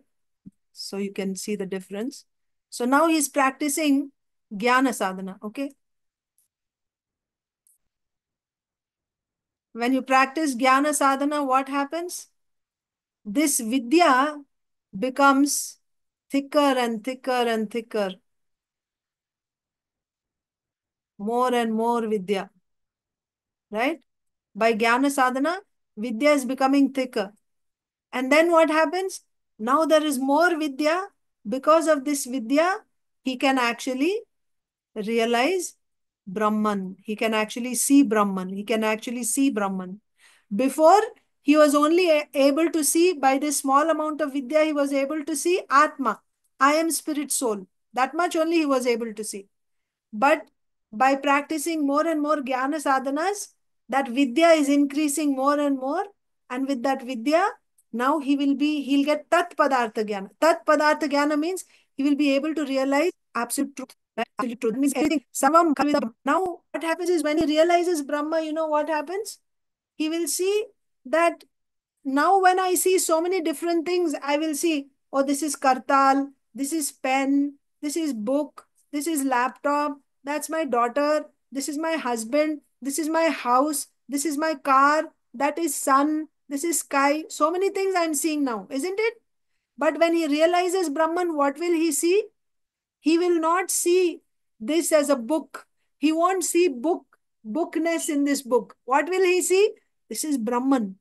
so you can see the difference. So now he's practicing jnana sadhana. Okay. When you practice jnana sadhana, what happens? This vidya becomes thicker and thicker and thicker. More and more vidya. Right? By jnana sadhana, vidya is becoming thicker. And then what happens? Now there is more vidya. Because of this vidya, he can actually realize Brahman. He can actually see Brahman. He can actually see Brahman. Before, he was only able to see, by this small amount of vidya, he was able to see Atma. I am spirit soul. That much only he was able to see. But by practicing more and more jnana sadhanas, that vidya is increasing more and more. And with that vidya, now he'll get tat padartha jnana. Tat padartha jnana means he will be able to realize absolute truth. Right? Absolute truth means everything. Now, what happens is when he realizes Brahma, you know what happens? He will see that now when I see so many different things, I will see, oh, this is kartal, this is pen, this is book, this is laptop, that's my daughter, this is my husband, this is my house, this is my car, that is sun, this is sky. So many things I'm seeing now, isn't it? But when he realizes Brahman, what will he see? He will not see this as a book. He won't see bookness in this book. What will he see? This is Brahman.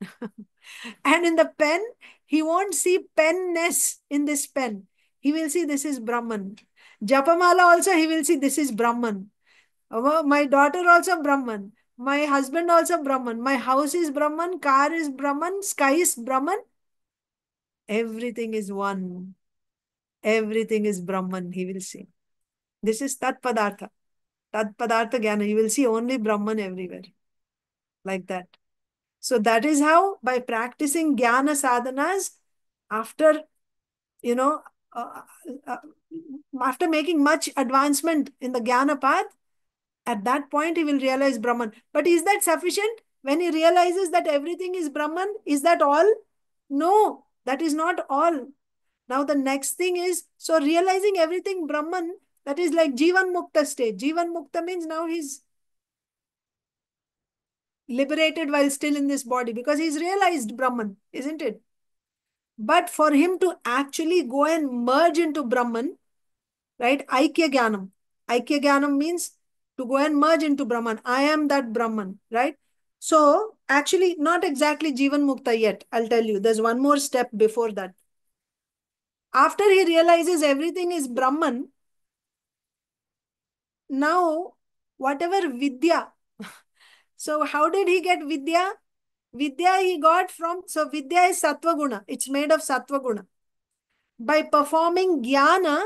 And in the pen, he won't see penness in this pen. He will see this is Brahman. Japamala also, he will see this is Brahman. My daughter also Brahman. My husband also Brahman. My house is Brahman. Car is Brahman. Sky is Brahman. Everything is one. Everything is Brahman, he will see. This is Tat Padartha. Tat Padartha Jnana. You will see only Brahman everywhere. Like that. So that is how, by practicing Jnana sadhanas, after, you know, uh, uh, after making much advancement in the Jnana path, at that point he will realize Brahman. But is that sufficient? When he realizes that everything is Brahman, is that all? No, that is not all. Now the next thing is, so realizing everything Brahman, that is like Jivan Mukta stage. Jivan Mukta means now he's liberated while still in this body because he's realized Brahman, isn't it? But for him to actually go and merge into Brahman, right? Aikya Jnanam. Aikya Jnanam means to go and merge into Brahman. I am that Brahman, right? So actually not exactly Jivan Mukta yet. I'll tell you, there's one more step before that. After he realizes everything is Brahman, now whatever Vidya, so how did he get Vidya? Vidya he got from, so Vidya is Sattva Guna. It's made of Sattva Guna. By performing Jnana,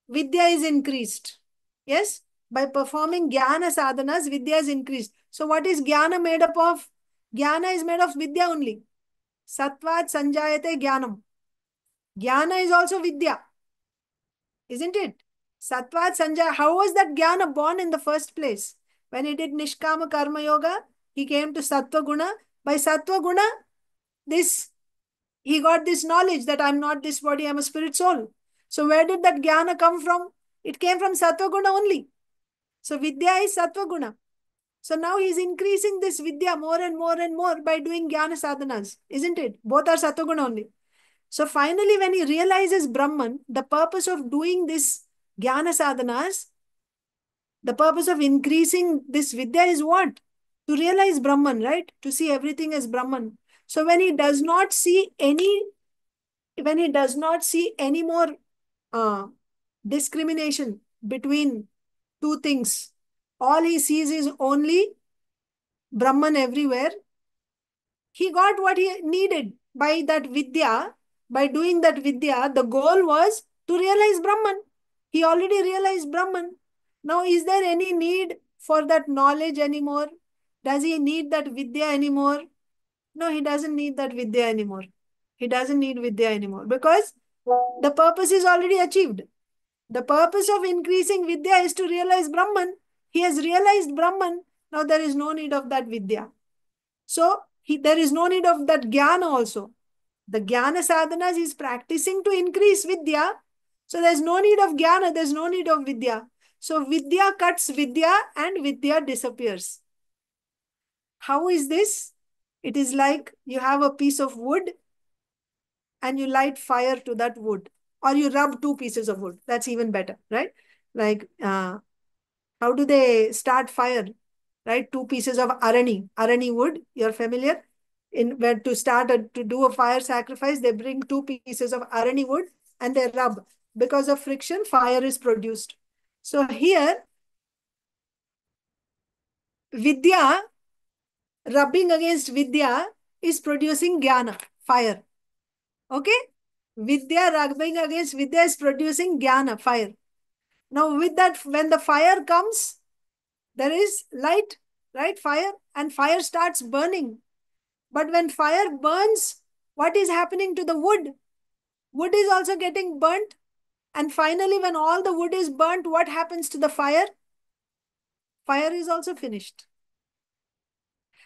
Vidya is increased. Yes? By performing Jnana sadhanas, Vidya is increased. So what is Jnana made up of? Jnana is made of Vidya only. Sattvat Sanjayate Jnanam. Jnana is also Vidya. Isn't it? Sattvat Sanjaya. How was that Jnana born in the first place? When he did Nishkama Karma Yoga, he came to Sattva Guna. By Sattva Guna, he got this knowledge that I'm not this body, I'm a spirit soul. So where did that Jnana come from? It came from Sattva Guna only. So Vidya is Sattva Guna. So now he's increasing this Vidya more and more and more by doing Jnana sadhanas. Isn't it? Both are Sattva Guna only. So finally, when he realizes Brahman, the purpose of doing this Jnana sadhanas, the purpose of increasing this Vidya is what? To realize Brahman, right? To see everything as Brahman. So when he does not see any more discrimination between two things, all he sees is only Brahman everywhere. He got what he needed by that Vidya. By doing that Vidya, the goal was to realize Brahman. He already realized Brahman. Now, is there any need for that knowledge anymore? Does he need that Vidya anymore? No, he doesn't need that Vidya anymore. He doesn't need Vidya anymore because the purpose is already achieved. The purpose of increasing Vidya is to realize Brahman. He has realized Brahman. Now there is no need of that Vidya. So there is no need of that Jnana also. The Jnana sadhanas is practicing to increase Vidya. So there's no need of Jnana, there's no need of Vidya. So Vidya cuts Vidya and Vidya disappears. How is this? It is like you have a piece of wood and you light fire to that wood, or you rub two pieces of wood. That's even better, right? Like, how do they start fire? Right? Two pieces of arani wood. You're familiar? In where to start to do a fire sacrifice, they bring two pieces of arani wood and they rub. Because of friction, fire is produced. So here, Vidya rubbing against Vidya is producing Jnana, fire. Okay? Vidya rubbing against Vidya is producing Jnana, fire. Now with that, when the fire comes, there is light, right? Fire, and fire starts burning. But when fire burns, what is happening to the wood? Wood is also getting burnt. And finally, when all the wood is burnt, what happens to the fire? Fire is also finished.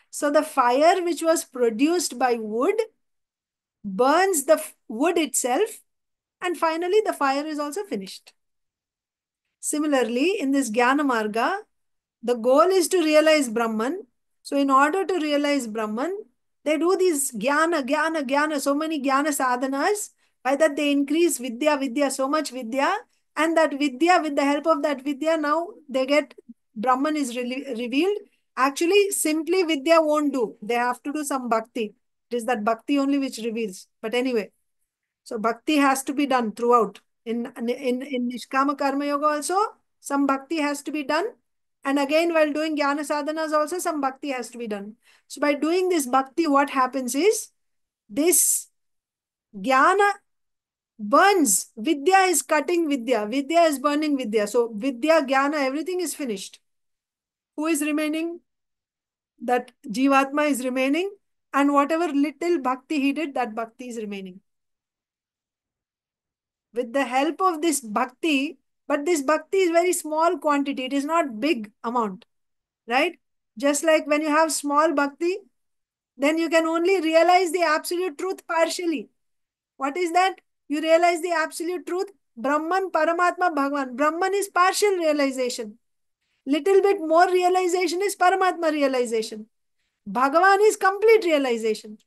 So the fire which was produced by wood burns the wood itself, and finally the fire is also finished. Similarly, in this Jnana Marga, the goal is to realize Brahman. So in order to realize Brahman, they do these jnana, so many jnana sadhanas. By that they increase vidya, so much vidya. And that vidya, with the help of that vidya, now they get Brahman is revealed. Actually, simply vidya won't do. They have to do some bhakti. It is that bhakti only which reveals. But anyway, so bhakti has to be done throughout. In Nishkama Karma Yoga also, some bhakti has to be done. And again, while doing jnana sadhanas also, some bhakti has to be done. So by doing this bhakti, what happens is, this jnana burns. Vidya is cutting vidya. Vidya is burning vidya. So vidya, jnana, everything is finished. Who is remaining? That Jivatma is remaining. And whatever little bhakti he did, that bhakti is remaining. With the help of this bhakti, but this bhakti is very small quantity. It is not big amount, right? Just like when you have small bhakti, then you can only realize the absolute truth partially. What is that? You realize the absolute truth. Brahman, Paramatma, Bhagavan. Brahman is partial realization. Little bit more realization is Paramatma realization. Bhagavan is complete realization.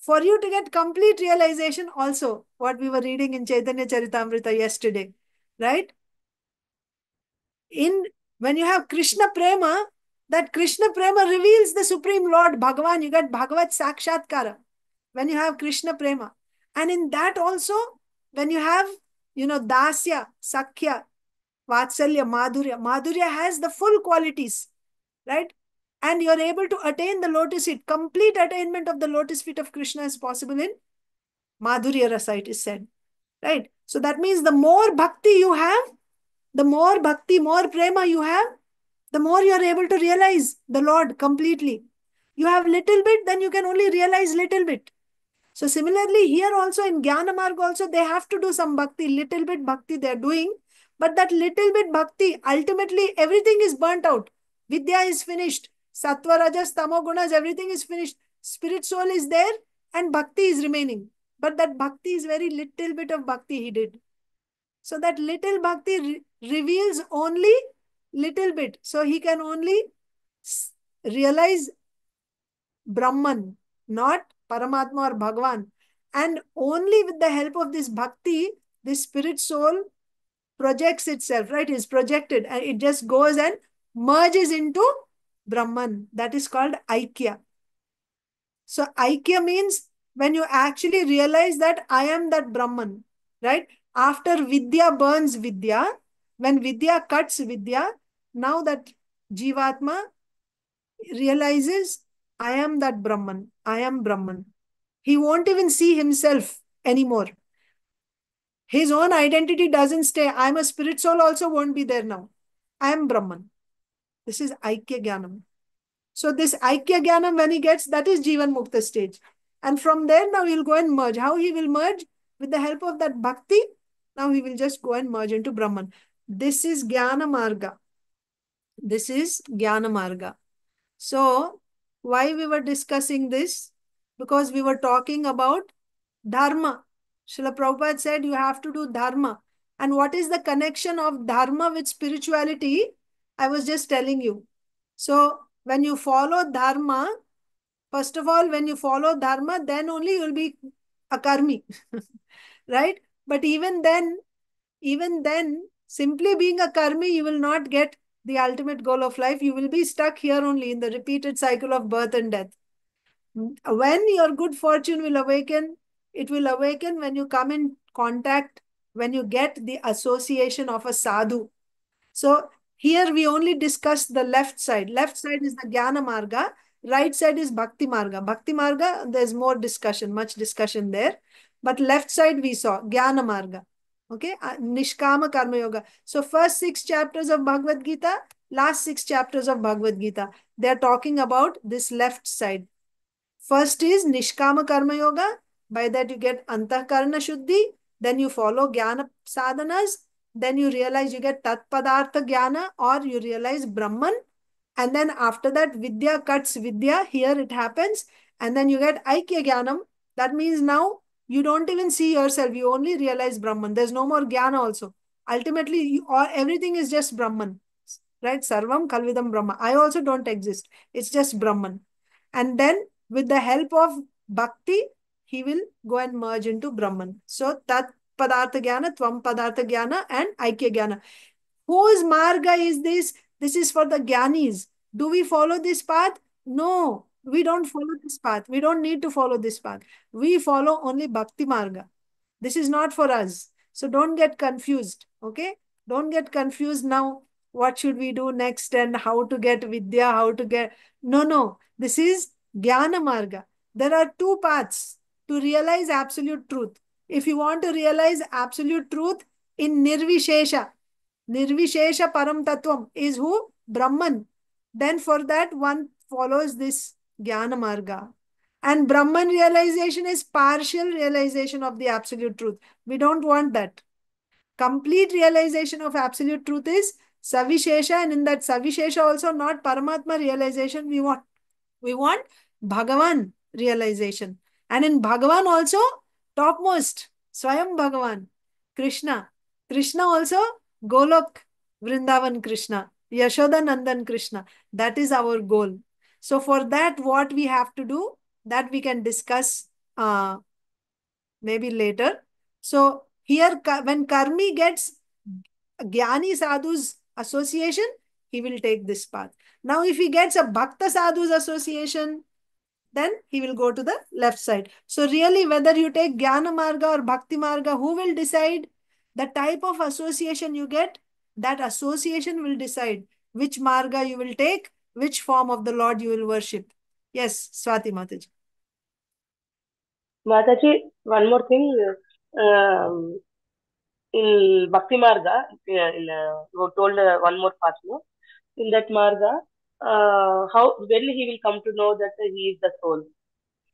For you to get complete realization also, what we were reading in Chaitanya Charitamrita yesterday, right? When you have Krishna Prema, that Krishna Prema reveals the Supreme Lord Bhagavan. You get Bhagavat Sakshatkara when you have Krishna Prema. And in that also, when you have, Dasya, Sakhya, Vatsalya, Madhurya. Madhurya has the full qualities, right? And you're able to attain the lotus feet. Complete attainment of the lotus feet of Krishna is possible in Madhurya Rasa, it is said. Right? So that means the more bhakti you have, the more bhakti, more prema you have, the more you are able to realize the Lord completely. You have little bit, then you can only realize little bit. So similarly, here also in Jnana Marg also, they have to do some bhakti, little bit bhakti they are doing. But that little bit bhakti, ultimately everything is burnt out. Vidya is finished. Sattva, Rajas, Tamo Gunas, everything is finished. Spirit soul is there and bhakti is remaining. But that bhakti is very little bit of bhakti he did. So that little bhakti reveals only little bit. So he can only realize Brahman, not Paramatma or Bhagavan. And only with the help of this bhakti, this spirit soul projects itself, right? Is projected and it just goes and merges into Brahman. That is called Aikya. So Aikya means when you actually realize that I am that Brahman, right? After Vidya burns Vidya, when Vidya cuts Vidya, now that Jivatma realizes, I am that Brahman, I am Brahman. He won't even see himself anymore. His own identity doesn't stay. I'm a spirit soul also won't be there now. I am Brahman. This is Aikya Jnanam. So this Aikya Jnanam, when he gets, that is Jivan Mukta stage. And from there now he'll go and merge. How he will merge? With the help of that Bhakti, now he will just go and merge into Brahman. This is Jnana Marga. This is Jnana Marga. So why we were discussing this? Because we were talking about Dharma. Srila Prabhupada said you have to do Dharma. And what is the connection of Dharma with spirituality? I was just telling you. So when you follow Dharma, first of all, when you follow Dharma, then only you will be a karmi. Right? But even then, simply being a karmi, you will not get the ultimate goal of life. You will be stuck here only in the repeated cycle of birth and death. When your good fortune will awaken, it will awaken when you come in contact, when you get the association of a sadhu. So here we only discuss the left side. Left side is the Jnana Marga. Right side is Bhakti Marga. Bhakti Marga, there's more discussion, much discussion there. But left side we saw Jnana Marga. Okay, Nishkama Karma Yoga. So first 6 chapters of Bhagavad Gita, last 6 chapters of Bhagavad Gita, they're talking about this left side. First is Nishkama Karma Yoga. By that you get Antahkarana Shuddhi. Then you follow Jnana sadhanas. Then you realize you get Tat Padartha Jnana, or you realize Brahman. And then after that Vidya cuts Vidya. Here it happens. And then you get Aikya Jnanam. That means now you don't even see yourself. You only realize Brahman. There's no more Jnana also. Ultimately, or everything is just Brahman. Right? Sarvam Kalvidam Brahma. I also don't exist. It's just Brahman. And then with the help of Bhakti, he will go and merge into Brahman. So Tat Padartha Jnana, Tvam Padartha Jnana, and Aikya Jnana. Whose marga is this? This is for the Jnanis. Do we follow this path? No, we don't follow this path. We don't need to follow this path. We follow only Bhakti Marga. This is not for us. So don't get confused. Okay? Don't get confused now. What should we do next and how to get Vidya, how to get. No. This is Jnana Marga. There are 2 paths to realize absolute truth. If you want to realize absolute truth in Nirvishesha Param Tattvam is who? Brahman. Then for that one follows this Jnana Marga. And Brahman realization is partial realization of the absolute truth. We don't want that. Complete realization of absolute truth is Savishesha, and in that Savishesha also not Paramatma realization. We want Bhagavan realization. And in Bhagavan also, topmost, Swayam Bhagavan, Krishna. Krishna also, Golok, Vrindavan Krishna, Yashoda Nandan Krishna. That is our goal. So for that, what we have to do, that we can discuss maybe later. So here, when Karmi gets Jnani Sadhu's association, he will take this path. Now, if he gets a Bhakta Sadhu's association, then he will go to the left side. So really, whether you take Jnana Marga or Bhakti Marga, who will decide? The type of association you get, that association will decide which Marga you will take, which form of the Lord you will worship. Yes, Swati Mataji. Mataji, one more thing. In Bhakti Marga, you told one more part, no? In that Marga, when he will come to know that he is the soul?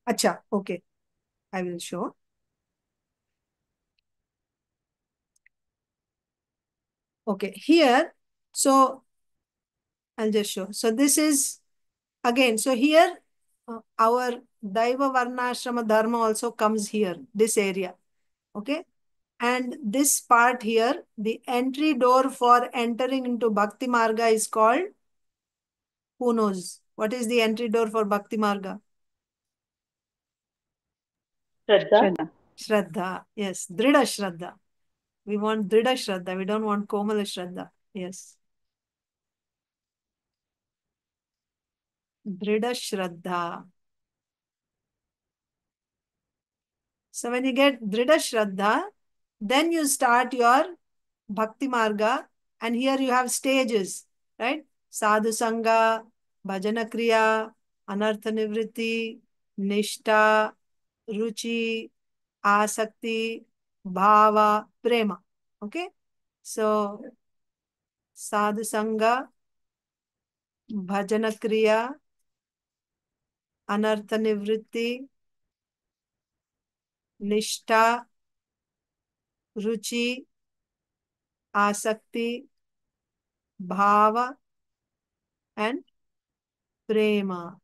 Acha, okay. I will show. Okay, here, so I'll just show. So this is, again, so here, our Daiva Varnashrama Dharma also comes here, this area. Okay. And this part here, the entry door for entering into Bhakti Marga is called, who knows? What is the entry door for Bhakti Marga? Shraddha. Shraddha. Yes, Drida Shraddha. We want Drida Shraddha. We don't want Komala Shraddha. Yes. Drida Shraddha. So when you get Drida Shraddha, then you start your Bhakti Marga, and here you have stages, right? Sadhu Sangha, भजन क्रिया, अनर्थ निवृत्ति, निष्ठा, रुचि, आसक्ति, भाव, प्रेम. Okay, so sadhu sanga, भजन क्रिया, अनर्थ निवृत्ति, निष्ठा, रुचि, आसक्ति, भाव, and prema.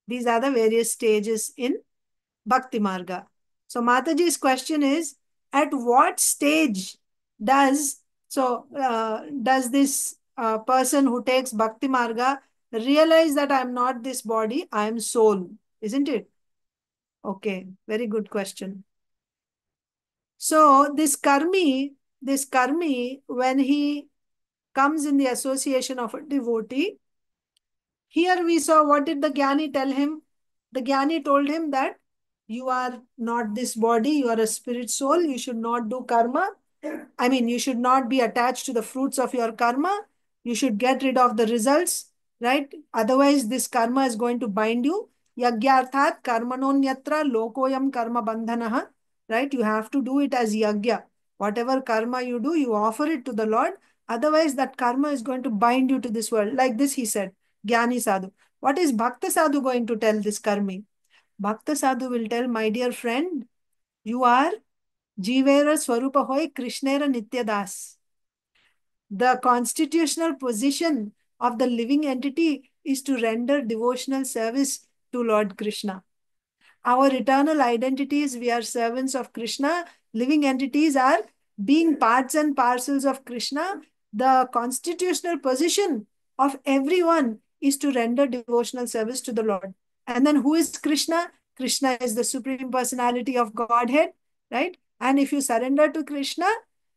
These are the various stages in Bhakti Marga. So Mataji's question is, at what stage does this person who takes Bhakti Marga realize that I am not this body, I am soul, isn't it? Okay, very good question. So this karmi, when he comes in the association of a devotee, here we saw, what did the Jnani tell him? The Jnani told him that you are not this body, you are a spirit soul, you should not do karma. I mean, you should not be attached to the fruits of your karma. You should get rid of the results, right? Otherwise, this karma is going to bind you. Yagyarthat karmanonyatra lokoyam karma bandhanaha, right? You have to do it as yagya. Whatever karma you do, you offer it to the Lord. Otherwise, that karma is going to bind you to this world. Like this, he said, Jnani Sadhu. What is Bhakta Sadhu going to tell this karmi? Bhakta Sadhu will tell, my dear friend, you are Jivera Swarupa Hoy Krishnera Nityadas. The constitutional position of the living entity is to render devotional service to Lord Krishna. Our eternal identities, we are servants of Krishna. Living entities are being parts and parcels of Krishna. The constitutional position of everyone is to render devotional service to the Lord. And then who is Krishna? Krishna is the Supreme Personality of Godhead, right? And if you surrender to Krishna,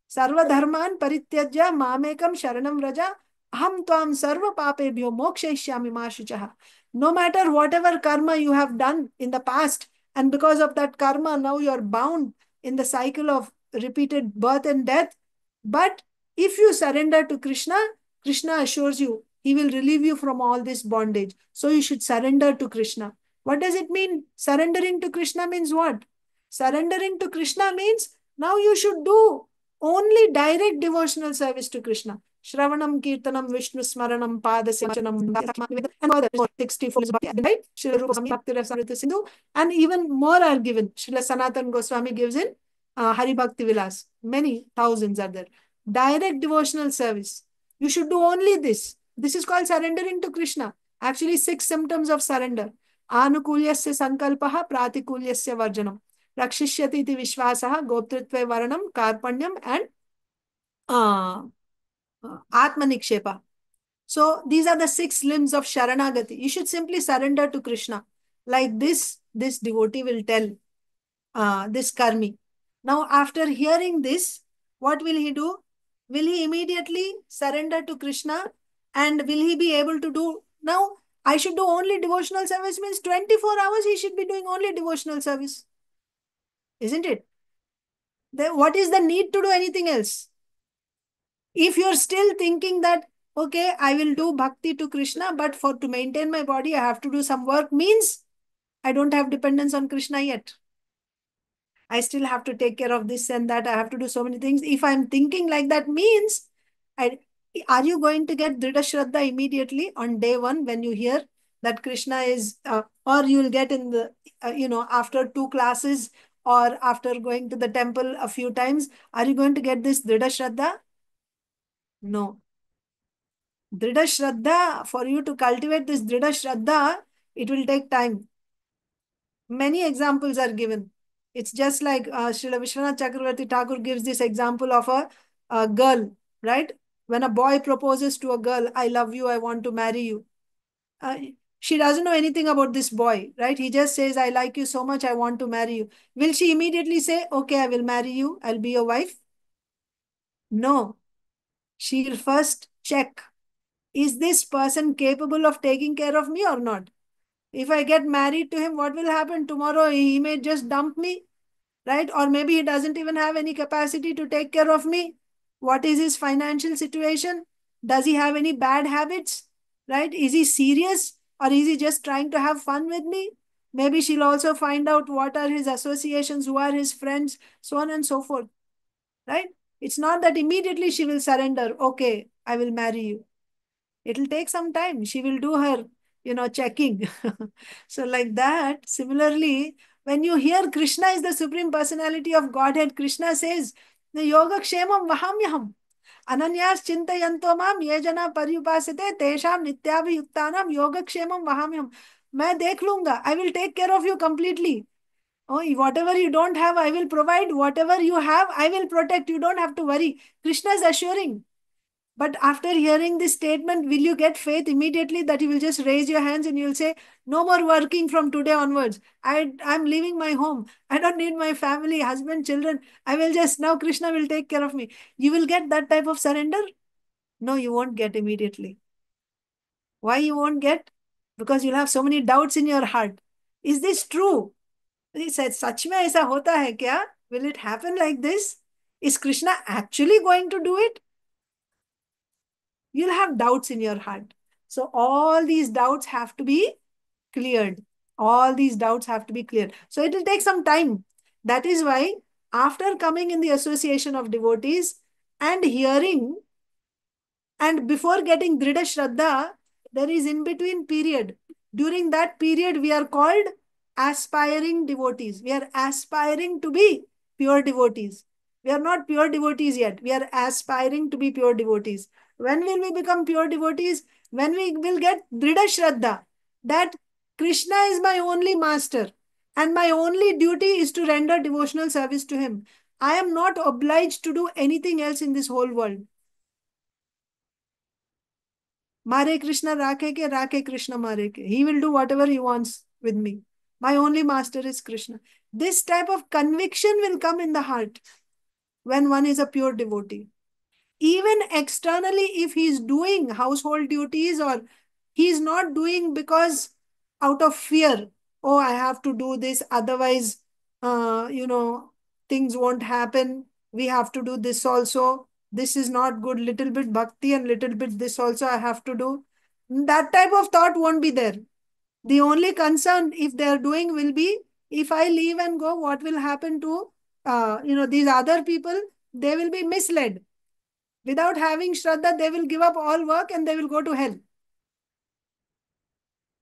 Sarva Dharman Parityajya Mamekam Sharanam Raja Aham Tvam Sarva Papebhyo Mokshayishyami Ma Shuchaha. No matter whatever karma you have done in the past, and because of that karma, now you're bound in the cycle of repeated birth and death. But if you surrender to Krishna, Krishna assures you, he will relieve you from all this bondage. So you should surrender to Krishna. What does it mean? Surrendering to Krishna means what? Surrendering to Krishna means now you should do only direct devotional service to Krishna. Shravanam, Kirtanam, Vishnu Smaranam, Padasachanam, and other 64 is right? Srila Rupa Swami Bhakti Rasamrita Sindhu, and even more are given. Srila Sanatan Goswami gives in Hari Bhakti Vilas. Many thousands are there. Direct devotional service. You should do only this. This is called surrendering to Krishna. Actually, 6 symptoms of surrender. Anukulyasya sankalpaha, pratikulyasya varjanam. Rakshishyati iti vishvasaha, goptritve varanam, karpanyam, and atmanikshepa. So these are the 6 limbs of Sharanagati. You should simply surrender to Krishna. Like this devotee will tell this karmi. Now, after hearing this, what will he do? Will he immediately surrender to Krishna? And will he be able to do? Now, I should do only devotional service means 24 hours he should be doing only devotional service. Isn't it? Then what is the need to do anything else? If you're still thinking that, okay, I will do bhakti to Krishna, but to maintain my body, I have to do some work, means I don't have dependence on Krishna yet. I still have to take care of this and that. I have to do so many things. If I'm thinking like that, means, are you going to get Dhrida Shraddha immediately on day 1 when you hear that Krishna is, or you'll get in the, after 2 classes or after going to the temple a few times, are you going to get this Dhrida Shraddha? No. Dhrida Shraddha, for you to cultivate this Dhrida Shraddha, it will take time. Many examples are given. It's just like Srila Vishwanath Chakravarti Thakur gives this example of a girl, right? When a boy proposes to a girl, I love you, I want to marry you. She doesn't know anything about this boy, right? He just says, I like you so much, I want to marry you. Will she immediately say, okay, I will marry you, I'll be your wife? No. She'll first check, is this person capable of taking care of me or not? If I get married to him, what will happen? Tomorrow he may just dump me, right? Or maybe he doesn't even have any capacity to take care of me. What is his financial situation? Does he have any bad habits? right? Is he serious or is he just trying to have fun with me? Maybe she'll also find out what are his associations, who are his friends, so on and so forth, right? It's not that immediately she will surrender, okay, I will marry you. It'll take some time. She will do her, checking. So, like that, similarly, when you hear Krishna is the Supreme Personality of Godhead, Krishna says, the yoga kshemam vahamyaham. Ananyas chintayanto mam ye jana paryupasate tesham nityabhiyuktanam yoga kshemam vahamyaham. मैं देख लूंगा. I will take care of you completely. Oh, whatever you don't have, I will provide. Whatever you have, I will protect. You don't have to worry. Krishna is assuring. But after hearing this statement, will you get faith immediately that you will just raise your hands and you'll say, no more working from today onwards. I'm leaving my home. I don't need my family, husband, children. I will just, now Krishna will take care of me. You will get that type of surrender? No, you won't get immediately. Why you won't get? Because you'll have so many doubts in your heart. Is this true? He said, सच में ऐसा होता है क्या? Will it happen like this? Is Krishna actually going to do it? You'll have doubts in your heart. So all these doubts have to be cleared. All these doubts have to be cleared. So it will take some time. That is why after coming in the association of devotees and hearing and before getting Dhrida Shraddha, there is in between period. During that period, we are called aspiring devotees. We are aspiring to be pure devotees. We are not pure devotees yet. We are aspiring to be pure devotees. When will we become pure devotees? When we will get Dhrida Shraddha, that Krishna is my only master and my only duty is to render devotional service to him. I am not obliged to do anything else in this whole world. Mare Krishna Rake Krishna Mare ke. He will do whatever he wants with me. My only master is Krishna. This type of conviction will come in the heart when one is a pure devotee. Even externally, if he is doing household duties or he is not doing because out of fear, oh, I have to do this, otherwise, things won't happen. We have to do this also. This is not good. Little bit bhakti and little bit this also I have to do. That type of thought won't be there. The only concern if they're doing will be, if I leave and go, what will happen to, these other people? They will be misled. Without having Shraddha, they will give up all work and they will go to hell.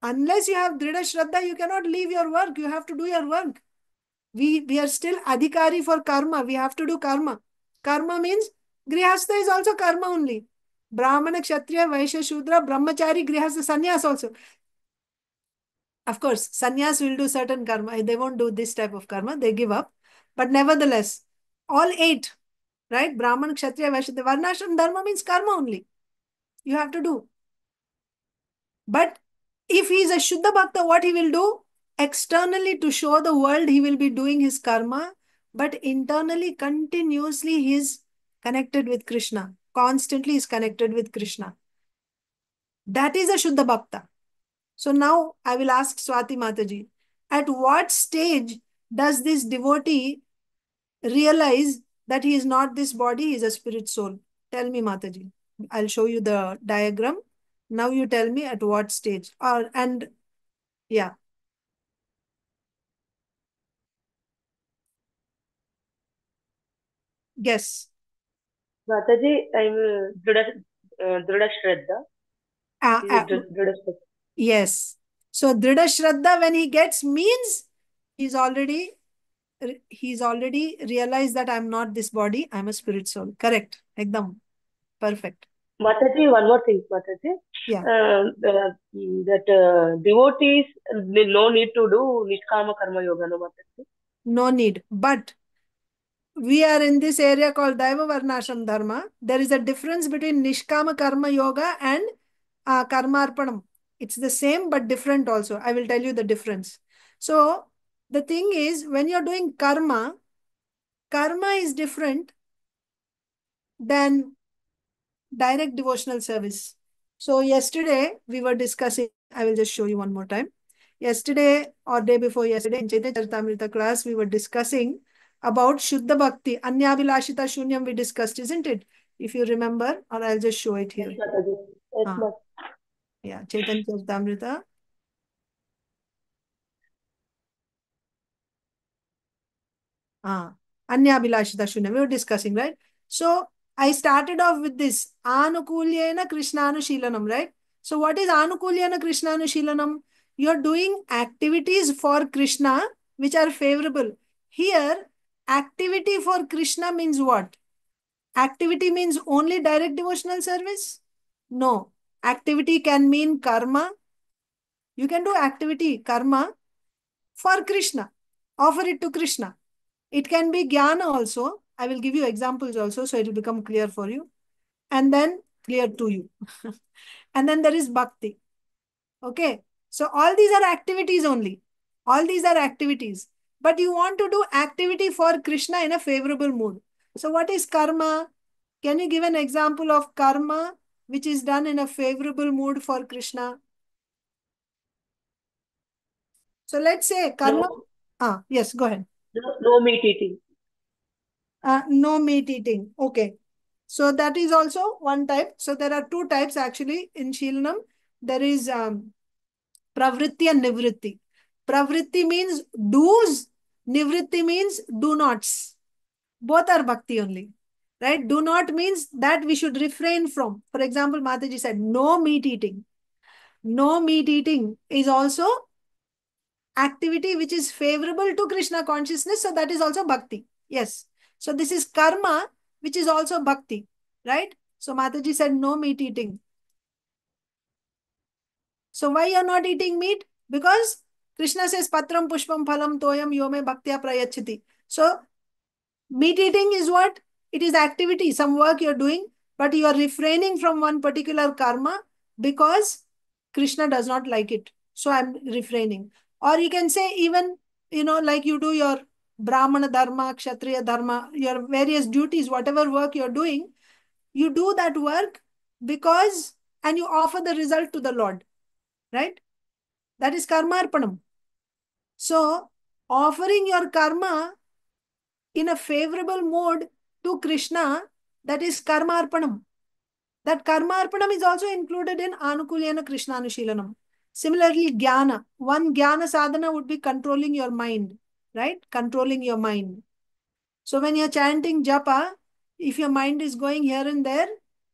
Unless you have Dhrida Shraddha, you cannot leave your work. You have to do your work. We are still adhikari for karma. We have to do karma. Karma means grihastha is also karma only. Brahmana, Kshatriya, Vaishya, Shudra, Brahmachari, grihastha, sannyas also. Of course, sannyas will do certain karma. They won't do this type of karma. They give up. But nevertheless, all 8, right? Brahman, Kshatriya, Vaishya, the Varnashram dharma means karma only. You have to do. But if he is a Shuddha Bhakta, what he will do? Externally to show the world, he will be doing his karma. But internally, continuously, he is connected with Krishna. Constantly is connected with Krishna. That is a Shuddha Bhakta. So now I will ask Swati Mataji, at what stage does this devotee realize that he is not this body, he is a spirit soul? Tell me, Mataji. I'll show you the diagram. Now you tell me at what stage. Yeah. Guess. Mataji, I'm Dhrida Shraddha. Dhrida Shraddha. Yes. So Dhrida Shraddha, when he gets, means he's already realized that I'm not this body, I'm a spirit soul. Correct. Ekdam. Perfect. Mataji, one more thing, Mataji. Yeah. That devotees, no need to do Nishkama Karma Yoga, no, Mataji? No need. But we are in this area called Daiva Varnashram Dharma. There is a difference between Nishkama Karma Yoga and Karma Arpanam. It's the same but different also. I will tell you the difference. So the thing is, when you're doing karma is different than direct devotional service. So yesterday we were discussing, I will just show you one more time. Yesterday or day before yesterday in Chaitanya Charitamrita class, we were discussing about Shuddha Bhakti. Anyavilashita Shunyam we discussed, isn't it? If you remember, or I'll just show it here. Yes, Mataji. Yes, Yeah, Chaitanya Charitamrita. Anyabhilashita Shunya. We were discussing, right? So I started off with this Anukulyena Krishnanushīlanam, right? So what is Anukulyena Krishnanushīlanam? You're doing activities for Krishna which are favorable. Here, activity for Krishna means what? Activity means only direct devotional service? No. Activity can mean karma. You can do activity, karma, for Krishna. Offer it to Krishna. It can be jnana also. I will give you examples also, so it will become clear for you. And then clear to you. And then there is bhakti. Okay. So all these are activities only. All these are activities. But you want to do activity for Krishna in a favorable mood. So what is karma? Can you give an example of karma which is done in a favorable mood for Krishna? So let's say karma. Yes, go ahead. No meat eating. No meat eating. Okay. So that is also one type. So there are two types actually in Shilanam. There is pravritti and nivritti. Pravritti means do's. Nivritti means do nots. Both are bhakti only. Right? Do not means that we should refrain from. For example, Mataji said no meat eating. No meat eating is also activity which is favorable to Krishna consciousness. So that is also bhakti. Yes. So this is karma, which is also bhakti. Right? So Mataji said no meat eating. So why you're not eating meat? Because Krishna says patram pushpam phalam toyam yome bhaktya prayachati. So meat eating is what? It is activity, some work you're doing, but you are refraining from one particular karma because Krishna does not like it. So I'm refraining. Or you can say even, like you do your Brahmana dharma, Kshatriya dharma, your various duties, whatever work you're doing, you do that work because, and you offer the result to the Lord, right? That is karma arpanam. So offering your karma in a favorable mode to Krishna, that is karma arpanam. That karma arpanam is also included in anukulyena Krishnanushīlanam. Similarly, jnana. One jnana sadhana would be controlling your mind, right? Controlling your mind. So when you're chanting japa, if your mind is going here and there,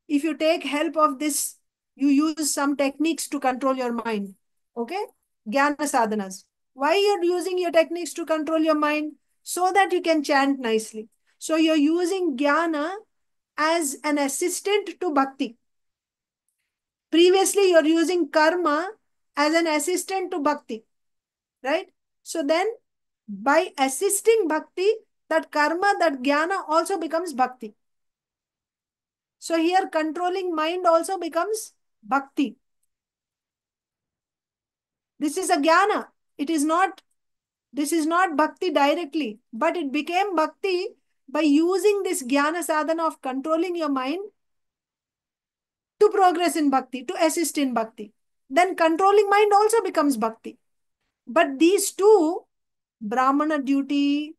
if you take help of this, you use some techniques to control your mind. Okay? Jnana sadhanas. Why you're using your techniques to control your mind? So that you can chant nicely. So you're using jnana as an assistant to bhakti. Previously, you're using karma as an assistant to bhakti, right? So then, by assisting bhakti, that karma, that jnana also becomes bhakti. So here, controlling mind also becomes bhakti. This is a jnana. This is not bhakti directly, but it became bhakti by using this jnana sadhana of controlling your mind to progress in bhakti, to assist in bhakti. Then controlling mind also becomes bhakti. But these two, Brahmana duty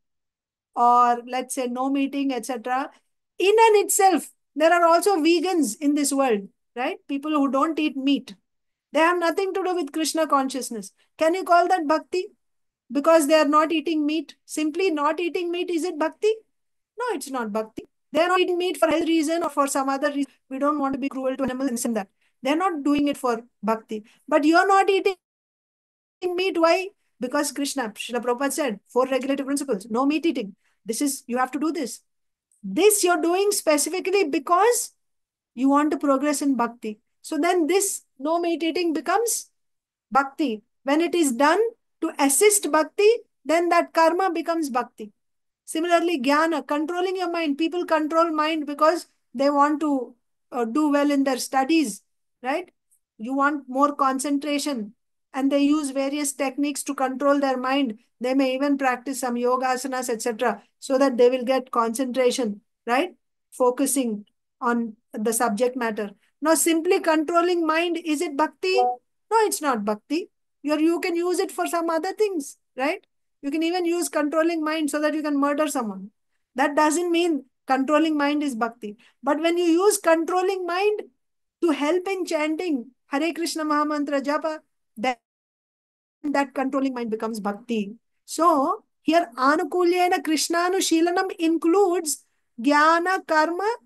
or let's say no meeting, etc., in and itself, there are also vegans in this world, right? People who don't eat meat. They have nothing to do with Krishna consciousness. Can you call that bhakti? Because they are not eating meat. Simply not eating meat, is it bhakti? No, it's not bhakti. They are not eating meat for health reason or for some other reason. We don't want to be cruel to animals and that. They're not doing it for bhakti. But you're not eating meat. Why? Because Krishna, Srila Prabhupada said, 4 regulative principles, no meat eating. You have to do this. This you're doing specifically because you want to progress in bhakti. So then this no meat eating becomes bhakti. When it is done to assist bhakti, then that karma becomes bhakti. Similarly, jnana, controlling your mind. People control mind because they want to do well in their studies, right? You want more concentration and they use various techniques to control their mind. They may even practice some yoga asanas, etc., so that they will get concentration, right? Focusing on the subject matter. Now, simply controlling mind, is it bhakti? No, it's not bhakti. You can use it for some other things, right? You can even use controlling mind so that you can murder someone. That doesn't mean controlling mind is bhakti. But when you use controlling mind to help in chanting, Hare Krishna Mahamantra japa, then that controlling mind becomes bhakti. So here Anukulyena Krishnanushilanam includes jnana, karma,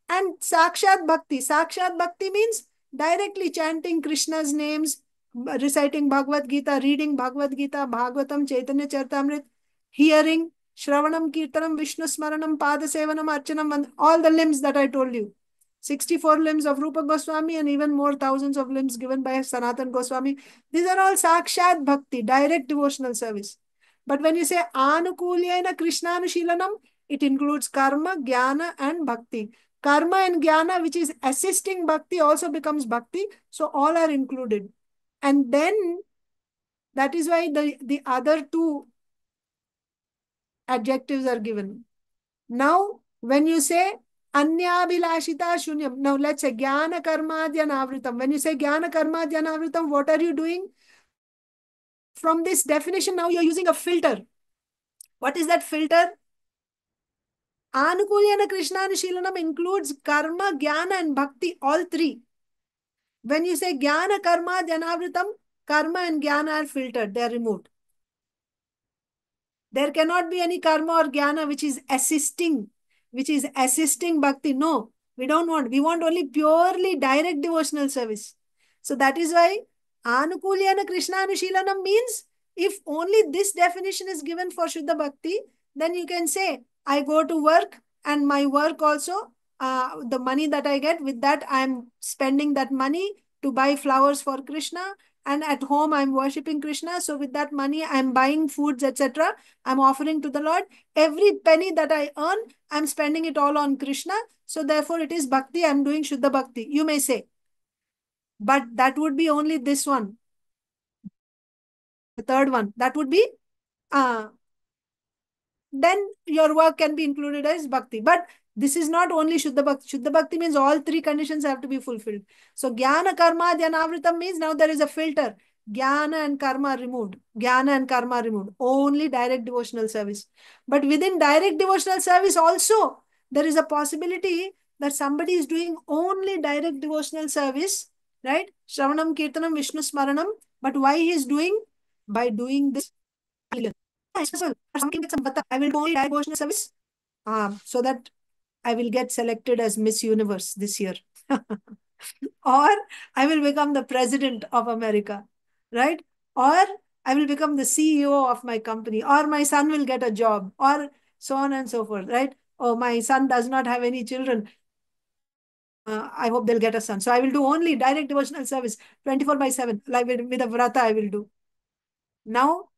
and sakshat bhakti. Sakshat bhakti means directly chanting Krishna's names, reciting Bhagavad Gita, reading Bhagavad Gita, Bhagavatam, Chaitanya Charitamrita, hearing, Shravanam, Kirtanam, Vishnu Smaranam, Pada Sevanam, Archanam, and all the limbs that I told you. 64 limbs of Rupa Goswami and even more thousands of limbs given by Sanatan Goswami. These are all sakshat bhakti, direct devotional service. But when you say anukulyena krishnanushilanam, it includes karma, jnana, and bhakti. Karma and jnana, which is assisting bhakti, also becomes bhakti. So all are included. And then that is why the other two adjectives are given. Now, when you say Anyabhilashita Shunyam, now let's say Jnana Karmadhyanavritam. When you say Jnana Karmadhyanavritam, what are you doing? From this definition, now you're using a filter. What is that filter? Anukulyana Krishnanushilanam includes karma, jnana, and bhakti, all three. When you say Jnana Karmadhyanavritam, karma and jnana are filtered, they are removed. There cannot be any karma or jnana which is assisting bhakti. No, we don't want. We want only purely direct devotional service. So that is why Anukulyana Krishnanushilanam means if only this definition is given for Shuddha Bhakti, then you can say, I go to work and my work also, the money that I get, with that I am spending that money to buy flowers for Krishna, and at home I'm worshipping Krishna. So with that money I'm buying foods, etc. I'm offering to the Lord. Every penny that I earn, I'm spending it all on Krishna. So therefore it is bhakti, I'm doing Shuddha Bhakti, you may say. But that would be only this one. The third one, that would be, then your work can be included as bhakti. But this is not only Shuddha Bhakti. Shuddha Bhakti means all three conditions have to be fulfilled. So Jnana Karma Dhyanavritam means now there is a filter. Jnana and karma removed. Jnana and karma removed. Only direct devotional service. But within direct devotional service also, there is a possibility that somebody is doing only direct devotional service, right? Shravanam, Kirtanam, Vishnu Smaranam. But why he is doing? By doing this. I will do only devotional service so that I will get selected as Miss Universe this year. Or I will become the president of America, right? Or I will become the CEO of my company, or my son will get a job, or so on and so forth, right? Oh, my son does not have any children. I hope they'll get a son. So I will do only direct devotional service 24/7, like with a vrata I will do. Now,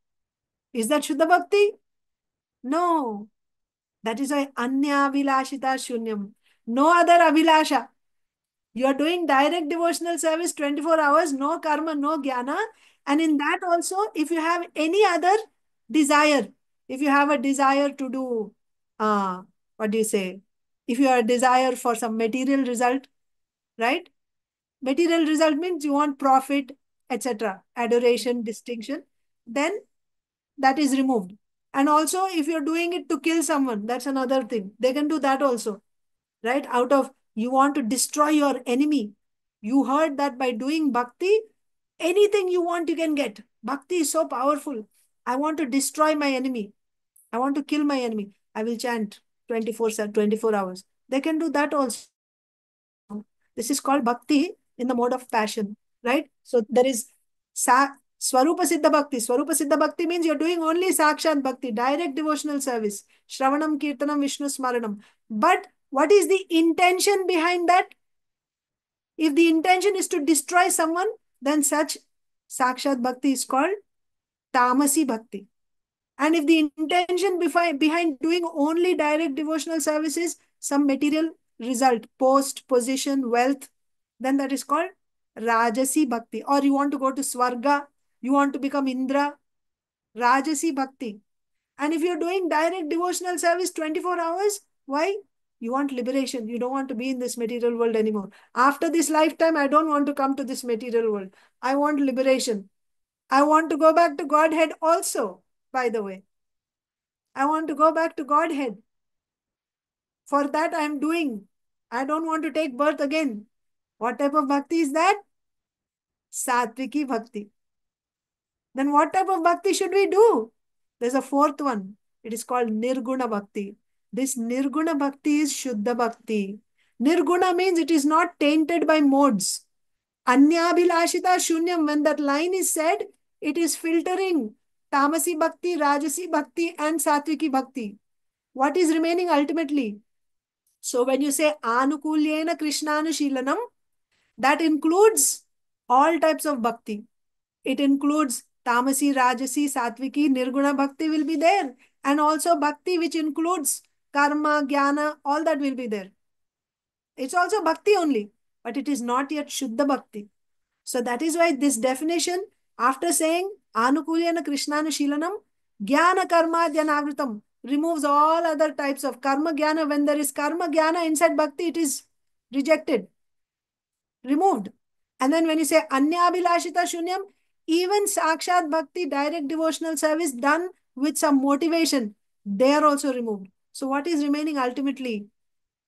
is that Shuddha Bhakti? No. That is why Anya Abhilashita Shunyam. No other Abhilasha. You are doing direct devotional service 24 hours, no karma, no jnana. And in that also, if you have any other desire, if you have a desire to do, what do you say? If you have a desire for some material result, right? Material result means you want profit, etc., adoration, distinction, then that is removed. And also, if you're doing it to kill someone, that's another thing. They can do that also, right? Out of you want to destroy your enemy. You heard that by doing bhakti, anything you want, you can get. Bhakti is so powerful. I want to destroy my enemy. I want to kill my enemy. I will chant 24 hours. They can do that also. This is called bhakti in the mode of passion, right? So there is Swarupa Siddha Bhakti. Swarupa Siddha Bhakti means you're doing only Sakshat Bhakti, direct devotional service. Shravanam, Kirtanam, Vishnu Smaranam. But what is the intention behind that? If the intention is to destroy someone, then such Sakshat Bhakti is called Tamasi Bhakti. And if the intention behind doing only direct devotional service is some material result, post, position, wealth, then that is called Rajasi Bhakti. Or you want to go to Swarga, you want to become Indra, Rajasi Bhakti. And if you're doing direct devotional service 24 hours, why? You want liberation. You don't want to be in this material world anymore. After this lifetime, I don't want to come to this material world. I want liberation. I want to go back to Godhead also, by the way. I want to go back to Godhead. For that, I am doing. I don't want to take birth again. What type of bhakti is that? Satviki bhakti. Then what type of bhakti should we do? There's a fourth one. It is called Nirguna Bhakti. This Nirguna Bhakti is Shuddha Bhakti. Nirguna means it is not tainted by modes. Anyabhilashita Shunyam, when that line is said, it is filtering Tamasi Bhakti, Rajasi Bhakti, and Satviki Bhakti. What is remaining ultimately? So when you say Anukulyena Krishnanushilanam, that includes all types of bhakti. It includes Tamasi, Rajasi, Satviki, Nirguna Bhakti will be there. And also Bhakti which includes Karma, Jnana, all that will be there. It's also Bhakti only, but it is not yet Shuddha Bhakti. So that is why this definition, after saying Anukulyana Krishnanushilanam, Jnana Karma Jnanavritam, removes all other types of Karma Jnana. When there is Karma Jnana inside Bhakti, it is rejected, removed. And then when you say Anyabhilashita Shunyam, even Sakshat Bhakti, direct devotional service done with some motivation, they are also removed. So what is remaining ultimately?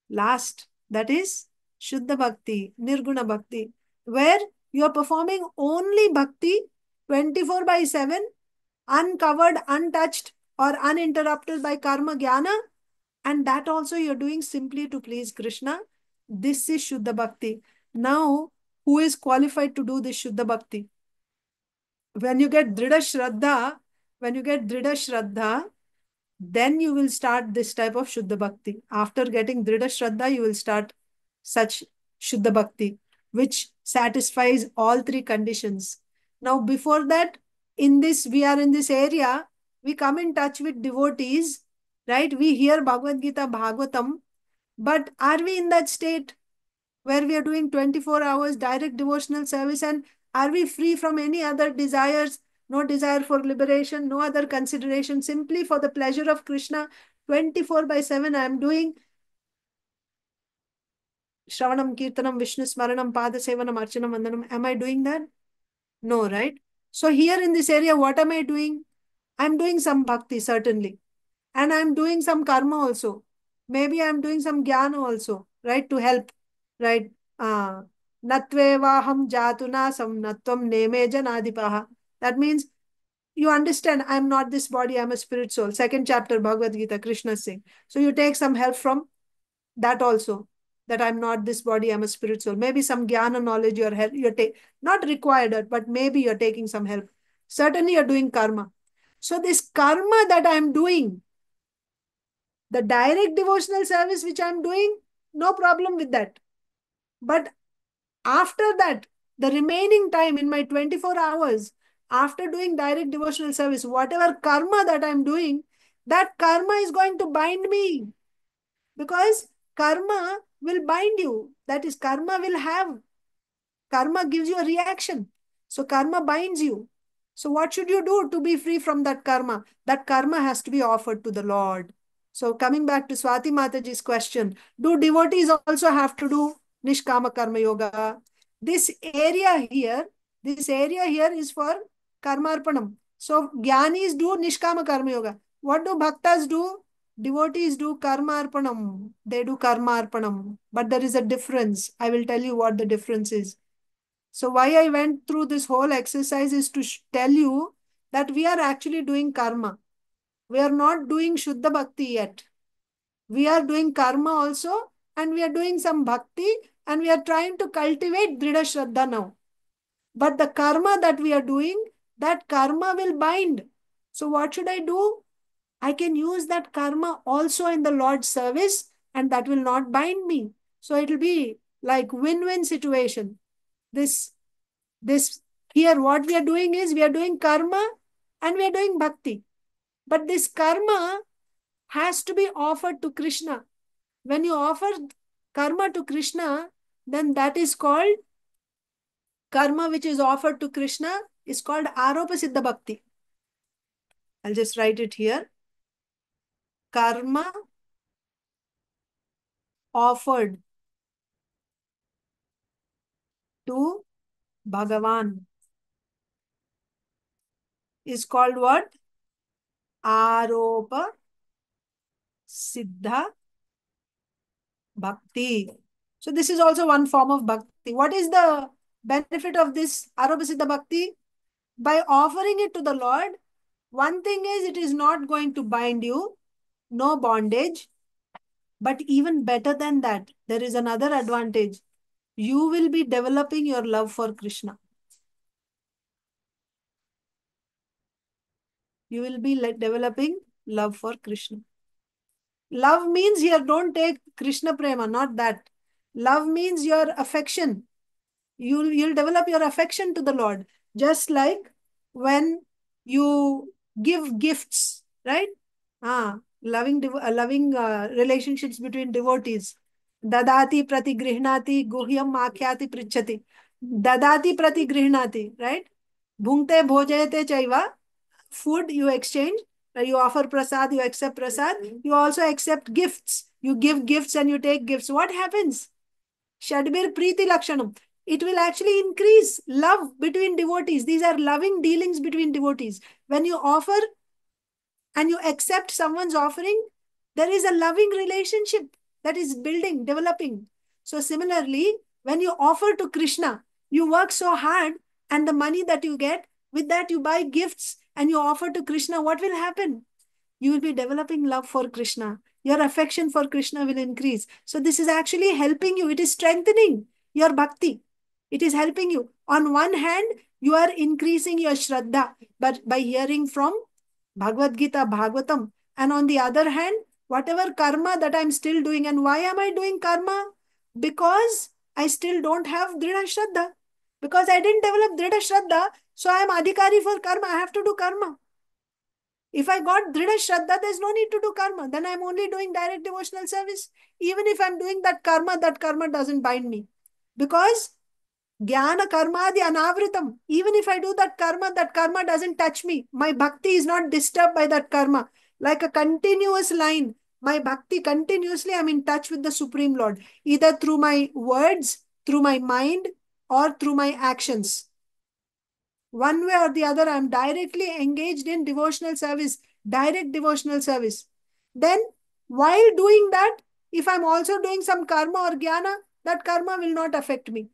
Last, that is Shuddha Bhakti, Nirguna Bhakti, where you are performing only Bhakti 24/7, uncovered, untouched, or uninterrupted by Karma Jnana. And that also you're doing simply to please Krishna. This is Shuddha Bhakti. Now, who is qualified to do this Shuddha Bhakti? When you get Dhrida Shraddha, then you will start this type of Shuddha Bhakti. After getting Dhrida Shraddha, you will start such Shuddha Bhakti, which satisfies all three conditions. Now, before that, we are in this area, we come in touch with devotees, right? We hear Bhagavad Gita, Bhagavatam, but are we in that state where we are doing 24 hours direct devotional service, and are we free from any other desires? No desire for liberation, no other consideration, simply for the pleasure of Krishna. 24/7 I am doing Shravanam, Kirtanam, Vishnu Smaranam, Pada Sevanam, Archanam, Vandanam. Am I doing that? No, right? So here in this area, what am I doing? I'm doing some bhakti, certainly. And I'm doing some karma also. Maybe I'm doing some jnana also, right? To help, right? Natvevaham jatuna samnatvam neme janadipaha. That means you understand, I'm not this body, I'm a spirit soul. Second chapter, Bhagavad Gita, Krishna saying. So you take some help from that also, that I'm not this body, I'm a spirit soul. Maybe some jnana knowledge you're not required, but maybe you're taking some help. Certainly you're doing karma. So this karma that I'm doing, the direct devotional service which I'm doing, no problem with that. But after that, the remaining time in my 24 hours, after doing direct devotional service, whatever karma that I'm doing, that karma is going to bind me. Because karma will bind you. That is, karma gives you a reaction. So karma binds you. So what should you do to be free from that karma? That karma has to be offered to the Lord. So coming back to Swati Mataji's question, do devotees also have to do Nishkama Karma Yoga? This area here is for Karmarpanam. So Jnanis do Nishkama Karma Yoga. What do Bhaktas do? Devotees do Karmarpanam. They do Karmarpanam. But there is a difference. I will tell you what the difference is. So why I went through this whole exercise is to tell you that we are actually doing karma. We are not doing Shuddha Bhakti yet. We are doing karma also, and we are doing some bhakti, and we are trying to cultivate Dhrida Shraddha now. But the karma that we are doing, that karma will bind. So what should I do? I can use that karma also in the Lord's service, and that will not bind me. So it will be like win-win situation. This here what we are doing is we are doing karma and we are doing bhakti. But this karma has to be offered to Krishna. When you offer karma to Krishna, then that is called karma which is offered to Krishna is called Aropa Siddha Bhakti. I'll just write it here. Karma offered to Bhagavan is called what? Aropa Siddha Bhakti. So this is also one form of bhakti. What is the benefit of this Arabasiddha Bhakti? By offering it to the Lord, one thing is it is not going to bind you, no bondage. But even better than that, there is another advantage. You will be developing your love for Krishna. You will be developing love for Krishna. Love means here, don't take Krishna Prema, not that. Love means your affection. You'll develop your affection to the Lord. Just like when you give gifts, right? Loving relationships between devotees. Dadati prati grihnati guhyam akhyati prichati. Dadati prati grihnati, right? Bhungte bhojayate chaiva. Food you exchange, you offer prasad, you accept prasad, you also accept gifts. You give gifts and you take gifts. What happens? Shadbir Preeti Lakshanam. It will actually increase love between devotees. These are loving dealings between devotees. When you offer and you accept someone's offering, there is a loving relationship that is building, developing. So similarly, when you offer to Krishna, you work so hard and the money that you get, with that you buy gifts and you offer to Krishna, what will happen? You will be developing love for Krishna. Your affection for Krishna will increase. So this is actually helping you. It is strengthening your bhakti. It is helping you. On one hand, you are increasing your shraddha, but by hearing from Bhagavad Gita, Bhagavatam. And on the other hand, whatever karma that I'm still doing, and why am I doing karma? Because I still don't have Dhrida Shraddha. Because I didn't develop Dhrida Shraddha, so I am adhikari for karma. I have to do karma. If I got Dhrida Shraddha, there's no need to do karma. Then I'm only doing direct devotional service. Even if I'm doing that karma doesn't bind me. Because Jnana karmadi anavritam. Even if I do that karma doesn't touch me. My bhakti is not disturbed by that karma. Like a continuous line. My bhakti continuously, I'm in touch with the Supreme Lord. Either through my words, through my mind, or through my actions. One way or the other, I'm directly engaged in devotional service, direct devotional service. Then, while doing that, if I'm also doing some karma or jnana, that karma will not affect me.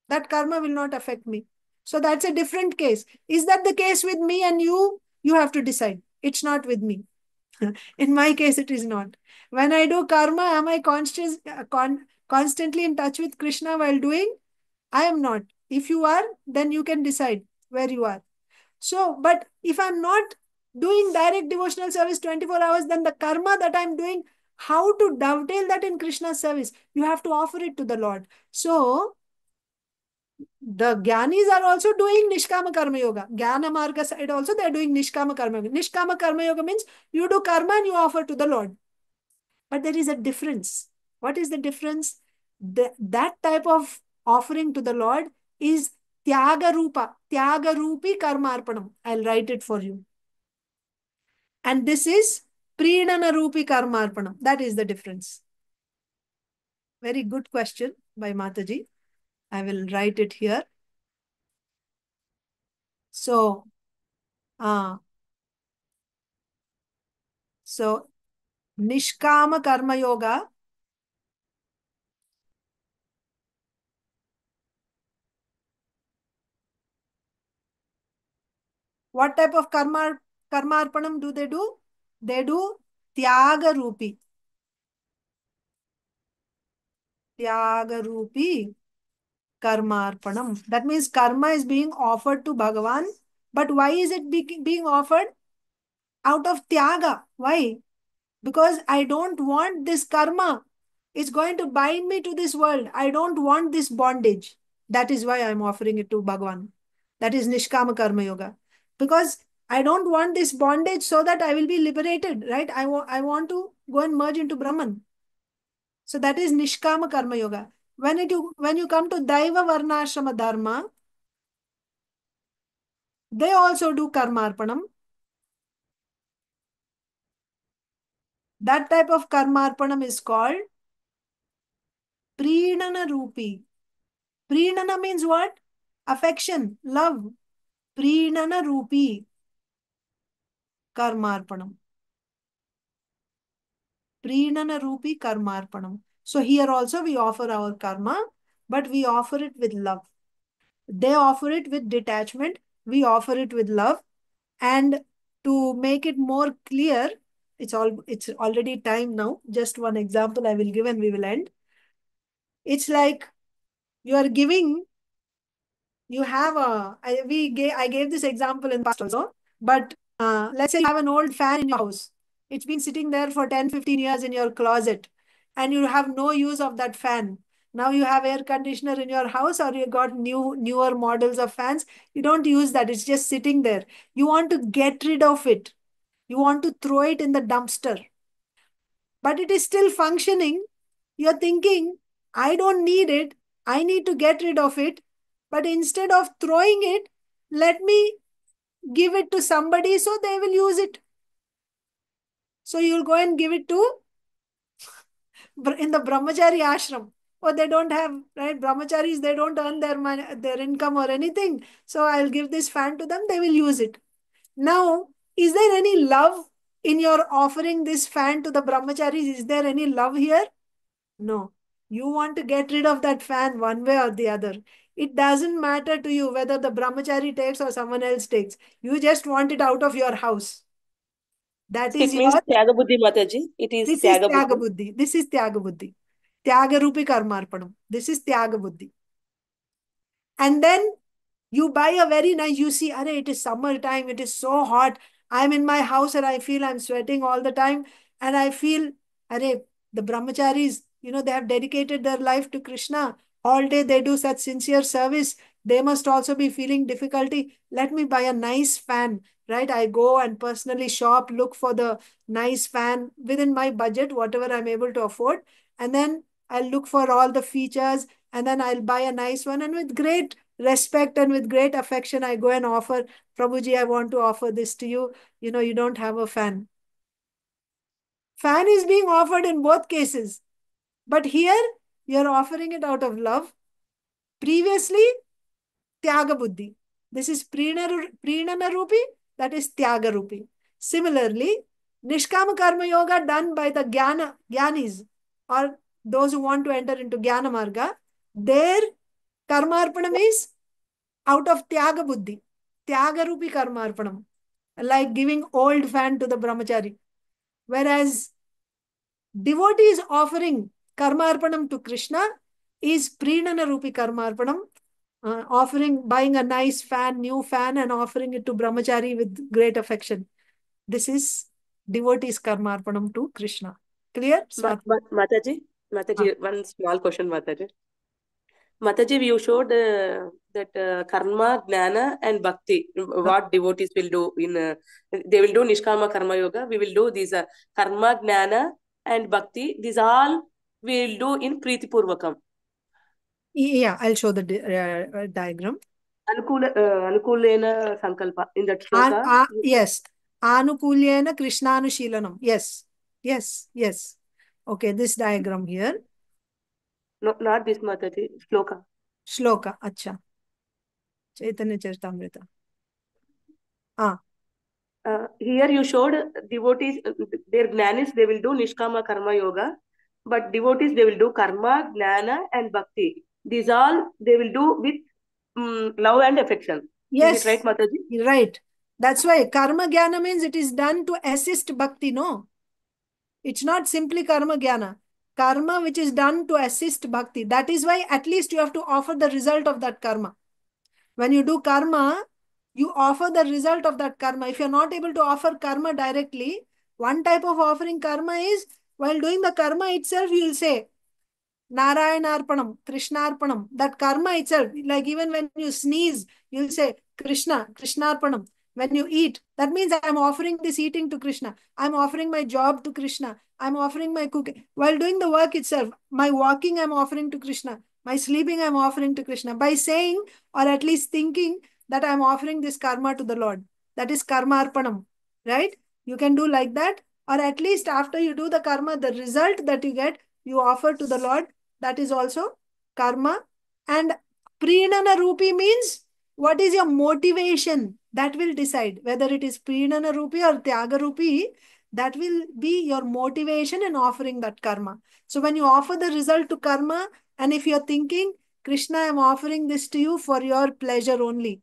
That karma will not affect me. So that's a different case. Is that the case with me and you? You have to decide. It's not with me. In my case, it is not. When I do karma, am I constantly in touch with Krishna while doing? I am not. If you are, then you can decide where you are. So, but if I'm not doing direct devotional service 24 hours, then the karma that I'm doing, how to dovetail that in Krishna's service? You have to offer it to the Lord. So, the Gyanis are also doing Nishkama Karma Yoga. Jnana Marga side also they are doing Nishkama Karma Yoga. Nishkama Karma Yoga means you do karma and you offer to the Lord. But there is a difference. What is the difference? That type of offering to the Lord is Tyaga Rupa, Tyaga Rupi Karma Arpanam. I'll write it for you. And this is Pridana Rupi Karma Arpanam. That is the difference. Very good question by Mataji. I will write it here. So, Nishkama Karma Yoga. What type of karma arpanam do they do? They do Tyaga Rupi. Tyaga Rupi Karma Arpanam. That means karma is being offered to Bhagavan. But why is it being offered? Out of Tyaga. Why? Because I don't want this karma. It's going to bind me to this world. I don't want this bondage. That is why I'm offering it to Bhagavan. That is Nishkama Karma Yoga. Because I don't want this bondage so that I will be liberated, right? I want to go and merge into Brahman. So that is Nishkama Karma Yoga. When you come to Daiva Varnashrama Dharma, they also do Karma Arpanam. That type of Karma Arpanam is called Pridana Rupi. Pridana means what? Affection, love. Pridana Rupi Karma Arpanam. Pridana Rupi Karma Arpanam. So here also we offer our karma, but we offer it with love. They offer it with detachment. We offer it with love. And to make it more clear, it's already time now. Just one example I will give and we will end. It's like you are giving, you have I gave this example in the past also, but let's say you have an old fan in your house. It's been sitting there for 10, 15 years in your closet, and you have no use of that fan. Now you have air conditioner in your house, or you got newer models of fans. You don't use that. It's just sitting there. You want to get rid of it. You want to throw it in the dumpster, but it is still functioning. You're thinking, I don't need it. I need to get rid of it. But instead of throwing it, let me give it to somebody so they will use it. So you'll go and give it to in the brahmachari ashram. Or they don't have, right? Brahmacharis, they don't earn their money, their income or anything. So I'll give this fan to them, they will use it. Now, is there any love in your offering this fan to the brahmacharis? Is there any love here? No. You want to get rid of that fan one way or the other. It doesn't matter to you whether the brahmachari takes or someone else takes. You just want it out of your house. That is It means your, Tyaga Buddhi, Mataji. It is this is Tyaga Tyaga Buddhi. Buddhi. This is Tyaga Buddhi. Tyaga Rupi Karmarpanam. This is Tyaga Buddhi. And then you buy a very nice, you see, Arey, it is summertime, it is so hot. I'm in my house and I feel I'm sweating all the time. And I feel, Arey, the brahmacharis, they have dedicated their life to Krishna. All day they do such sincere service. They must also be feeling difficulty. Let me buy a nice fan, right? I go and personally shop, look for the nice fan within my budget, whatever I'm able to afford. And then I'll look for all the features and then I'll buy a nice one. And with great respect and with great affection, I go and offer, Prabhuji, I want to offer this to you. You don't have a fan. Fan is being offered in both cases. But here, you're offering it out of love. Previously, Tyaga Buddhi. This is Prinana Rupi, that is Tyaga Rupi. Similarly, Nishkama Karma Yoga done by the Gyanis or those who want to enter into Jnana Marga, their Karmarpanam is out of Tyaga Buddhi. Tyaga Rupi Karmarpanam. Like giving old fan to the brahmachari. Whereas devotees offering Karmarpanam to Krishna is Prinana Rupi Karmarpanam. Buying a nice fan, new fan, and offering it to brahmachari with great affection. This is devotees Karmarpanam to Krishna. Clear? Mataji, one small question, Mataji. Mataji, you showed that karma, jnana, and bhakti. What devotees will do they will do Nishkama Karma Yoga. We will do these karma, jnana, and bhakti. These all we will do in Preeti Purvakam. Yeah, I'll show the diagram. Anukulena Sankalpa in that shloka. Yes. Anukulyena Krishnanushilanam. Yes. Okay, this diagram here. No, not this Mataji. Shloka. Shloka. Acha. Chaitanya Charitamrita. Here you showed devotees, their jnanis, they will do Nishkama Karma Yoga, but devotees, they will do Karma, Jnana, and Bhakti. These all they will do with love and affection. Yes. Is it right, Mataji? Right. That's why Karma Jnana means it is done to assist Bhakti, no? It's not simply Karma Jnana. Karma which is done to assist Bhakti. That is why at least you have to offer the result of that karma. When you do karma, you offer the result of that karma. If you're not able to offer karma directly, one type of offering karma is, while doing the karma itself, you will say, Narayanarpanam, Krishnarpanam. That karma itself, like even when you sneeze, you'll say, Krishnarpanam. When you eat, that means I'm offering this eating to Krishna. I'm offering my job to Krishna. I'm offering my cooking. While doing the work itself, my walking, I'm offering to Krishna. My sleeping, I'm offering to Krishna. By saying, or at least thinking that I'm offering this karma to the Lord. That is karma arpanam, right? You can do like that. Or at least after you do the karma, the result that you get, you offer to the Lord. That is also karma. And Prinana Rupi means what is your motivation? That will decide whether it is Prinana Rupi or Tyaga Rupi. That will be your motivation in offering that karma. So when you offer the result to karma, and if you're thinking, Krishna, I am offering this to you for your pleasure only.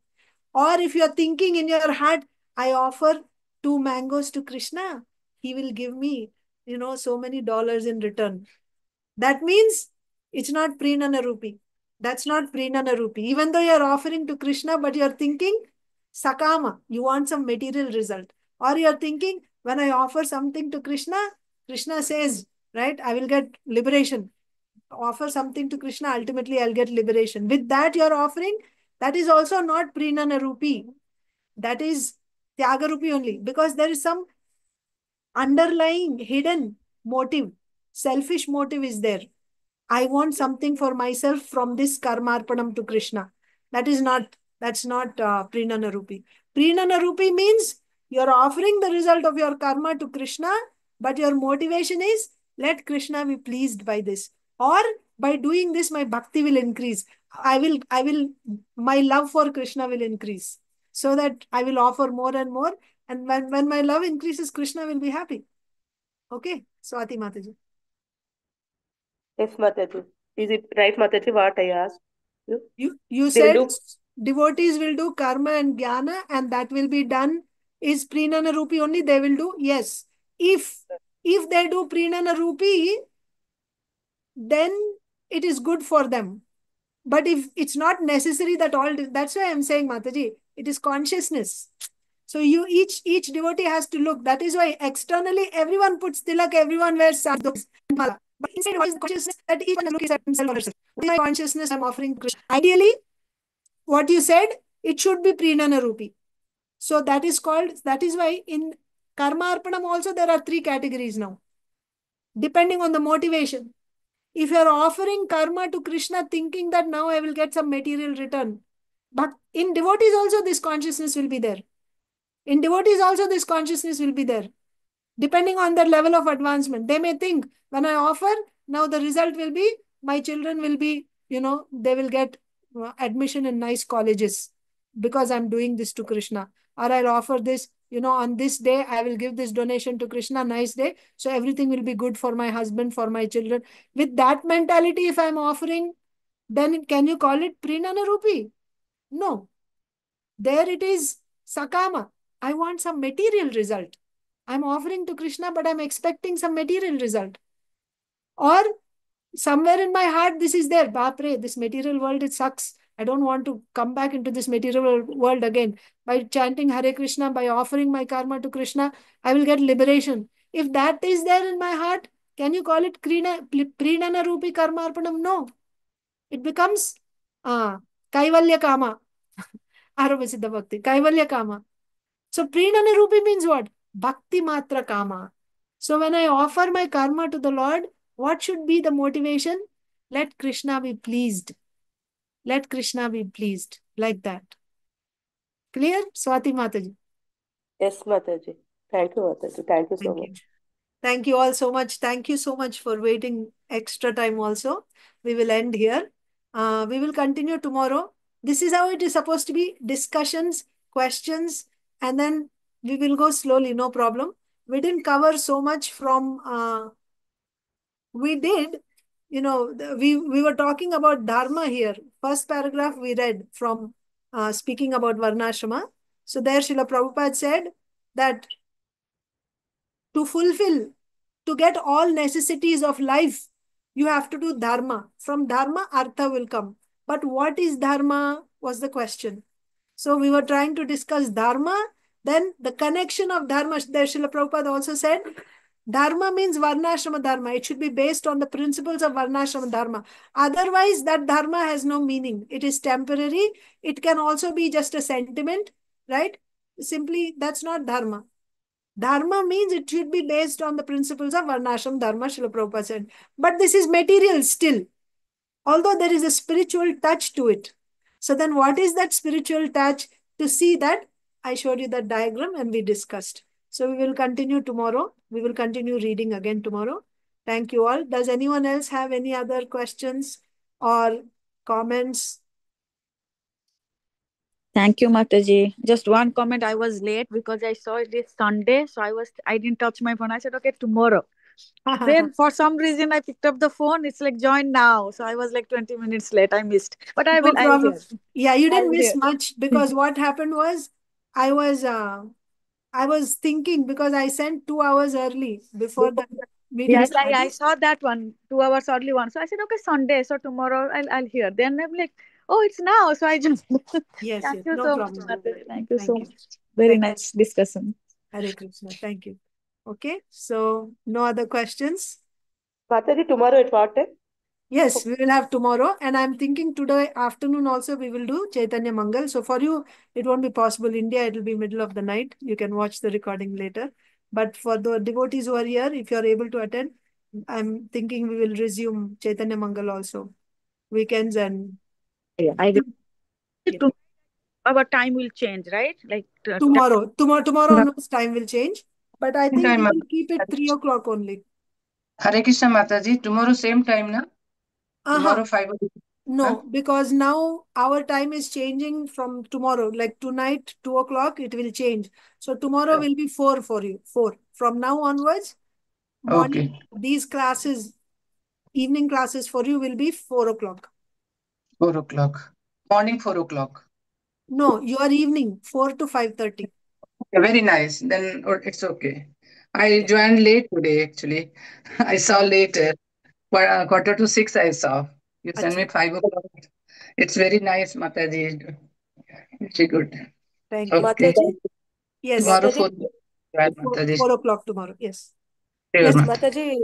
Or if you're thinking in your heart, I offer 2 mangoes to Krishna, he will give me, so many dollars in return. That means it's not Prinana Rupi. That's not Prinana Rupi. Even though you're offering to Krishna, but you're thinking Sakama, you want some material result. Or you're thinking, when I offer something to Krishna, Krishna says, right, I will get liberation. Offer something to Krishna, ultimately I'll get liberation. With that you're offering, that is also not Prinana Rupi. That is Tyaga Rupi only. Because there is some underlying hidden motive, selfish motive is there. I want something for myself from this karmarpanam to Krishna. That's not Prinana Rupi. Prinana Rupi means you're offering the result of your karma to Krishna, but your motivation is, let Krishna be pleased by this. Or by doing this, my bhakti will increase. My love for Krishna will increase. So that I will offer more and more. And when my love increases, Krishna will be happy. Okay? Swati Mataji. Yes, Mataji. Is it right, Mataji, what I asked you? You They will said do. devotees will do karma and jnana, and that will be done. Is Prinana Rupi only they will do? Yes. If they do Prinana Rupi, then it is good for them. But if it's not necessary that all, that's why I'm saying, Mataji, it is consciousness. So each devotee has to look. That is why externally everyone puts tilak, everyone wears sadhus. But inside, what is the consciousness that each one is looking at himself or herself? What is my consciousness I'm offering to Krishna? Ideally, what you said, it should be Prinana Rupi. So that is why in Karma Arpanam also there are 3 categories now. Depending on the motivation. If you are offering karma to Krishna thinking that now I will get some material return, but in devotees also this consciousness will be there. In devotees also this consciousness will be there. Depending on their level of advancement. They may think, when I offer, now the result will be, my children will be, they will get admission in nice colleges because I'm doing this to Krishna. Or I'll offer this, on this day, I will give this donation to Krishna, nice day. So everything will be good for my husband, for my children. With that mentality, if I'm offering, then can you call it Prinana Rupi? No. There it is Sakama. I want some material result. I'm offering to Krishna, but I'm expecting some material result. Or somewhere in my heart, this is there. Bapre, this material world, it sucks. I don't want to come back into this material world again. By chanting Hare Krishna, by offering my karma to Krishna, I will get liberation. If that is there in my heart, can you call it Prinana Rupi Karma Arpanam? No. It becomes Kaivalya Kama. Arabasiddha Bhakti. Kaivalya Kama. So Prinana Rupi means what? Bhakti Matra Kama. So when I offer my karma to the Lord, what should be the motivation? Let Krishna be pleased. Let Krishna be pleased. Like that. Clear? Swati Mataji. Yes, Mataji. Thank you, Mataji. Thank you so Thank you. much. Thank you all so much. Thank you so much for waiting extra time also. We will end here. We will continue tomorrow. This is how it is supposed to be. Discussions, questions, and then we will go slowly, no problem. We didn't cover so much from, we did, we were talking about dharma here. First paragraph we read from speaking about Varnashrama. So there Srila Prabhupada said that to fulfill, to get all necessities of life, you have to do dharma. From dharma, artha will come. But what is dharma was the question. So we were trying to discuss dharma, then the connection of dharma. There Srila Prabhupada also said, dharma means varnashrama dharma. It should be based on the principles of varnashrama dharma. Otherwise, that dharma has no meaning. It is temporary. It can also be just a sentiment, right? Simply, that's not dharma. Dharma means it should be based on the principles of Varnashram Dharma, Srila Prabhupada said. But this is material still, although there is a spiritual touch to it. So then what is that spiritual touch? To see that, I showed you that diagram and we discussed. So we will continue tomorrow. We will continue reading again tomorrow. Thank you all. Does anyone else have any other questions or comments? Thank you, Mataji. Just one comment. I was late because I saw it is Sunday, so I didn't touch my phone. I said, okay, tomorrow. Then for some reason I picked up the phone. It's like join now. So I was like 20 minutes late. I missed. But No I'll problem. hear. Yeah, you didn't I'll miss hear. much because what happened was I was I was thinking because I sent 2 hours early before the meeting Yes, I started. saw that one, 2 hours early one. So I said, okay, Sunday. So tomorrow I'll hear. Then I'm like, oh, it's now. So I just Yes, thank yes, you no so much, problem. Mataji. Thank you so Thank you. much. Very Thank you. nice discussion. Hare Krishna. Thank you. Okay, so no other questions? Mataji, tomorrow at what time? Yes, we will have tomorrow. And I'm thinking today afternoon also we will do Chaitanya Mangal. So for you, it won't be possible. India, it will be middle of the night. You can watch the recording later. But for the devotees who are here, if you're able to attend, I'm thinking we will resume Chaitanya Mangal also. Weekends and Yeah, I will. yeah. Our time will change, right? Like Tomorrow onwards time will change. But I think time, we will keep it 3 o'clock only. Hare Krishna Mataji. Tomorrow same time, na? Uh-huh. Tomorrow 5 o'clock. No, because now our time is changing from tomorrow. Like tonight, 2 o'clock, it will change. So tomorrow will be 4 for you. 4. From now onwards, morning, Okay. these classes, evening classes for you will be 4 o'clock. 4 o'clock. Morning 4 o'clock. No, your evening, 4 to 5:30. Very nice. Then it's okay. I joined late today, actually. I saw later. 5:45 I saw. You sent me Acha. 5 o'clock. It's very nice, Mataji. Very good. Thank you. Okay. Mataji, Yes, Tomorrow Mataji, 4. Well, 4, Mataji. 4 o'clock tomorrow. Yes. Sure, Yes. Mataji. Mataji,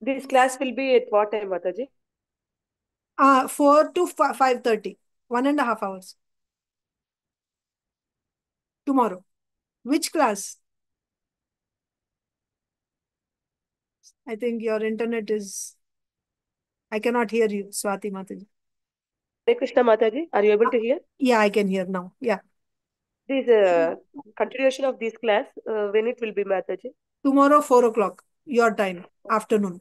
this class will be at what time, Mataji? 4 to 5:30. 1.5 hours. Tomorrow. Which class? I think your internet is, I cannot hear you, Swati Mataji. Hare Krishna Mataji, are you able to hear? Yeah, I can hear now. Yeah. This continuation of this class, when it will be, Mataji? Tomorrow, 4 o'clock, your time, afternoon.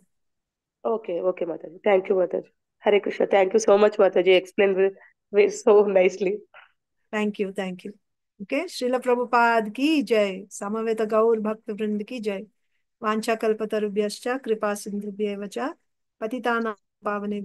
Okay, okay, Mataji. Thank you, Mataji. Hare Krishna. Thank you so much, Mataji. Explained so nicely. Thank you. Thank you. Okay. Srila Prabhupada ki jai. Samaveta Gaur Bhakta Vrind ki jai. Vancha kalpatarubhyascha kripa sindhubhyevacha. Patitana pavane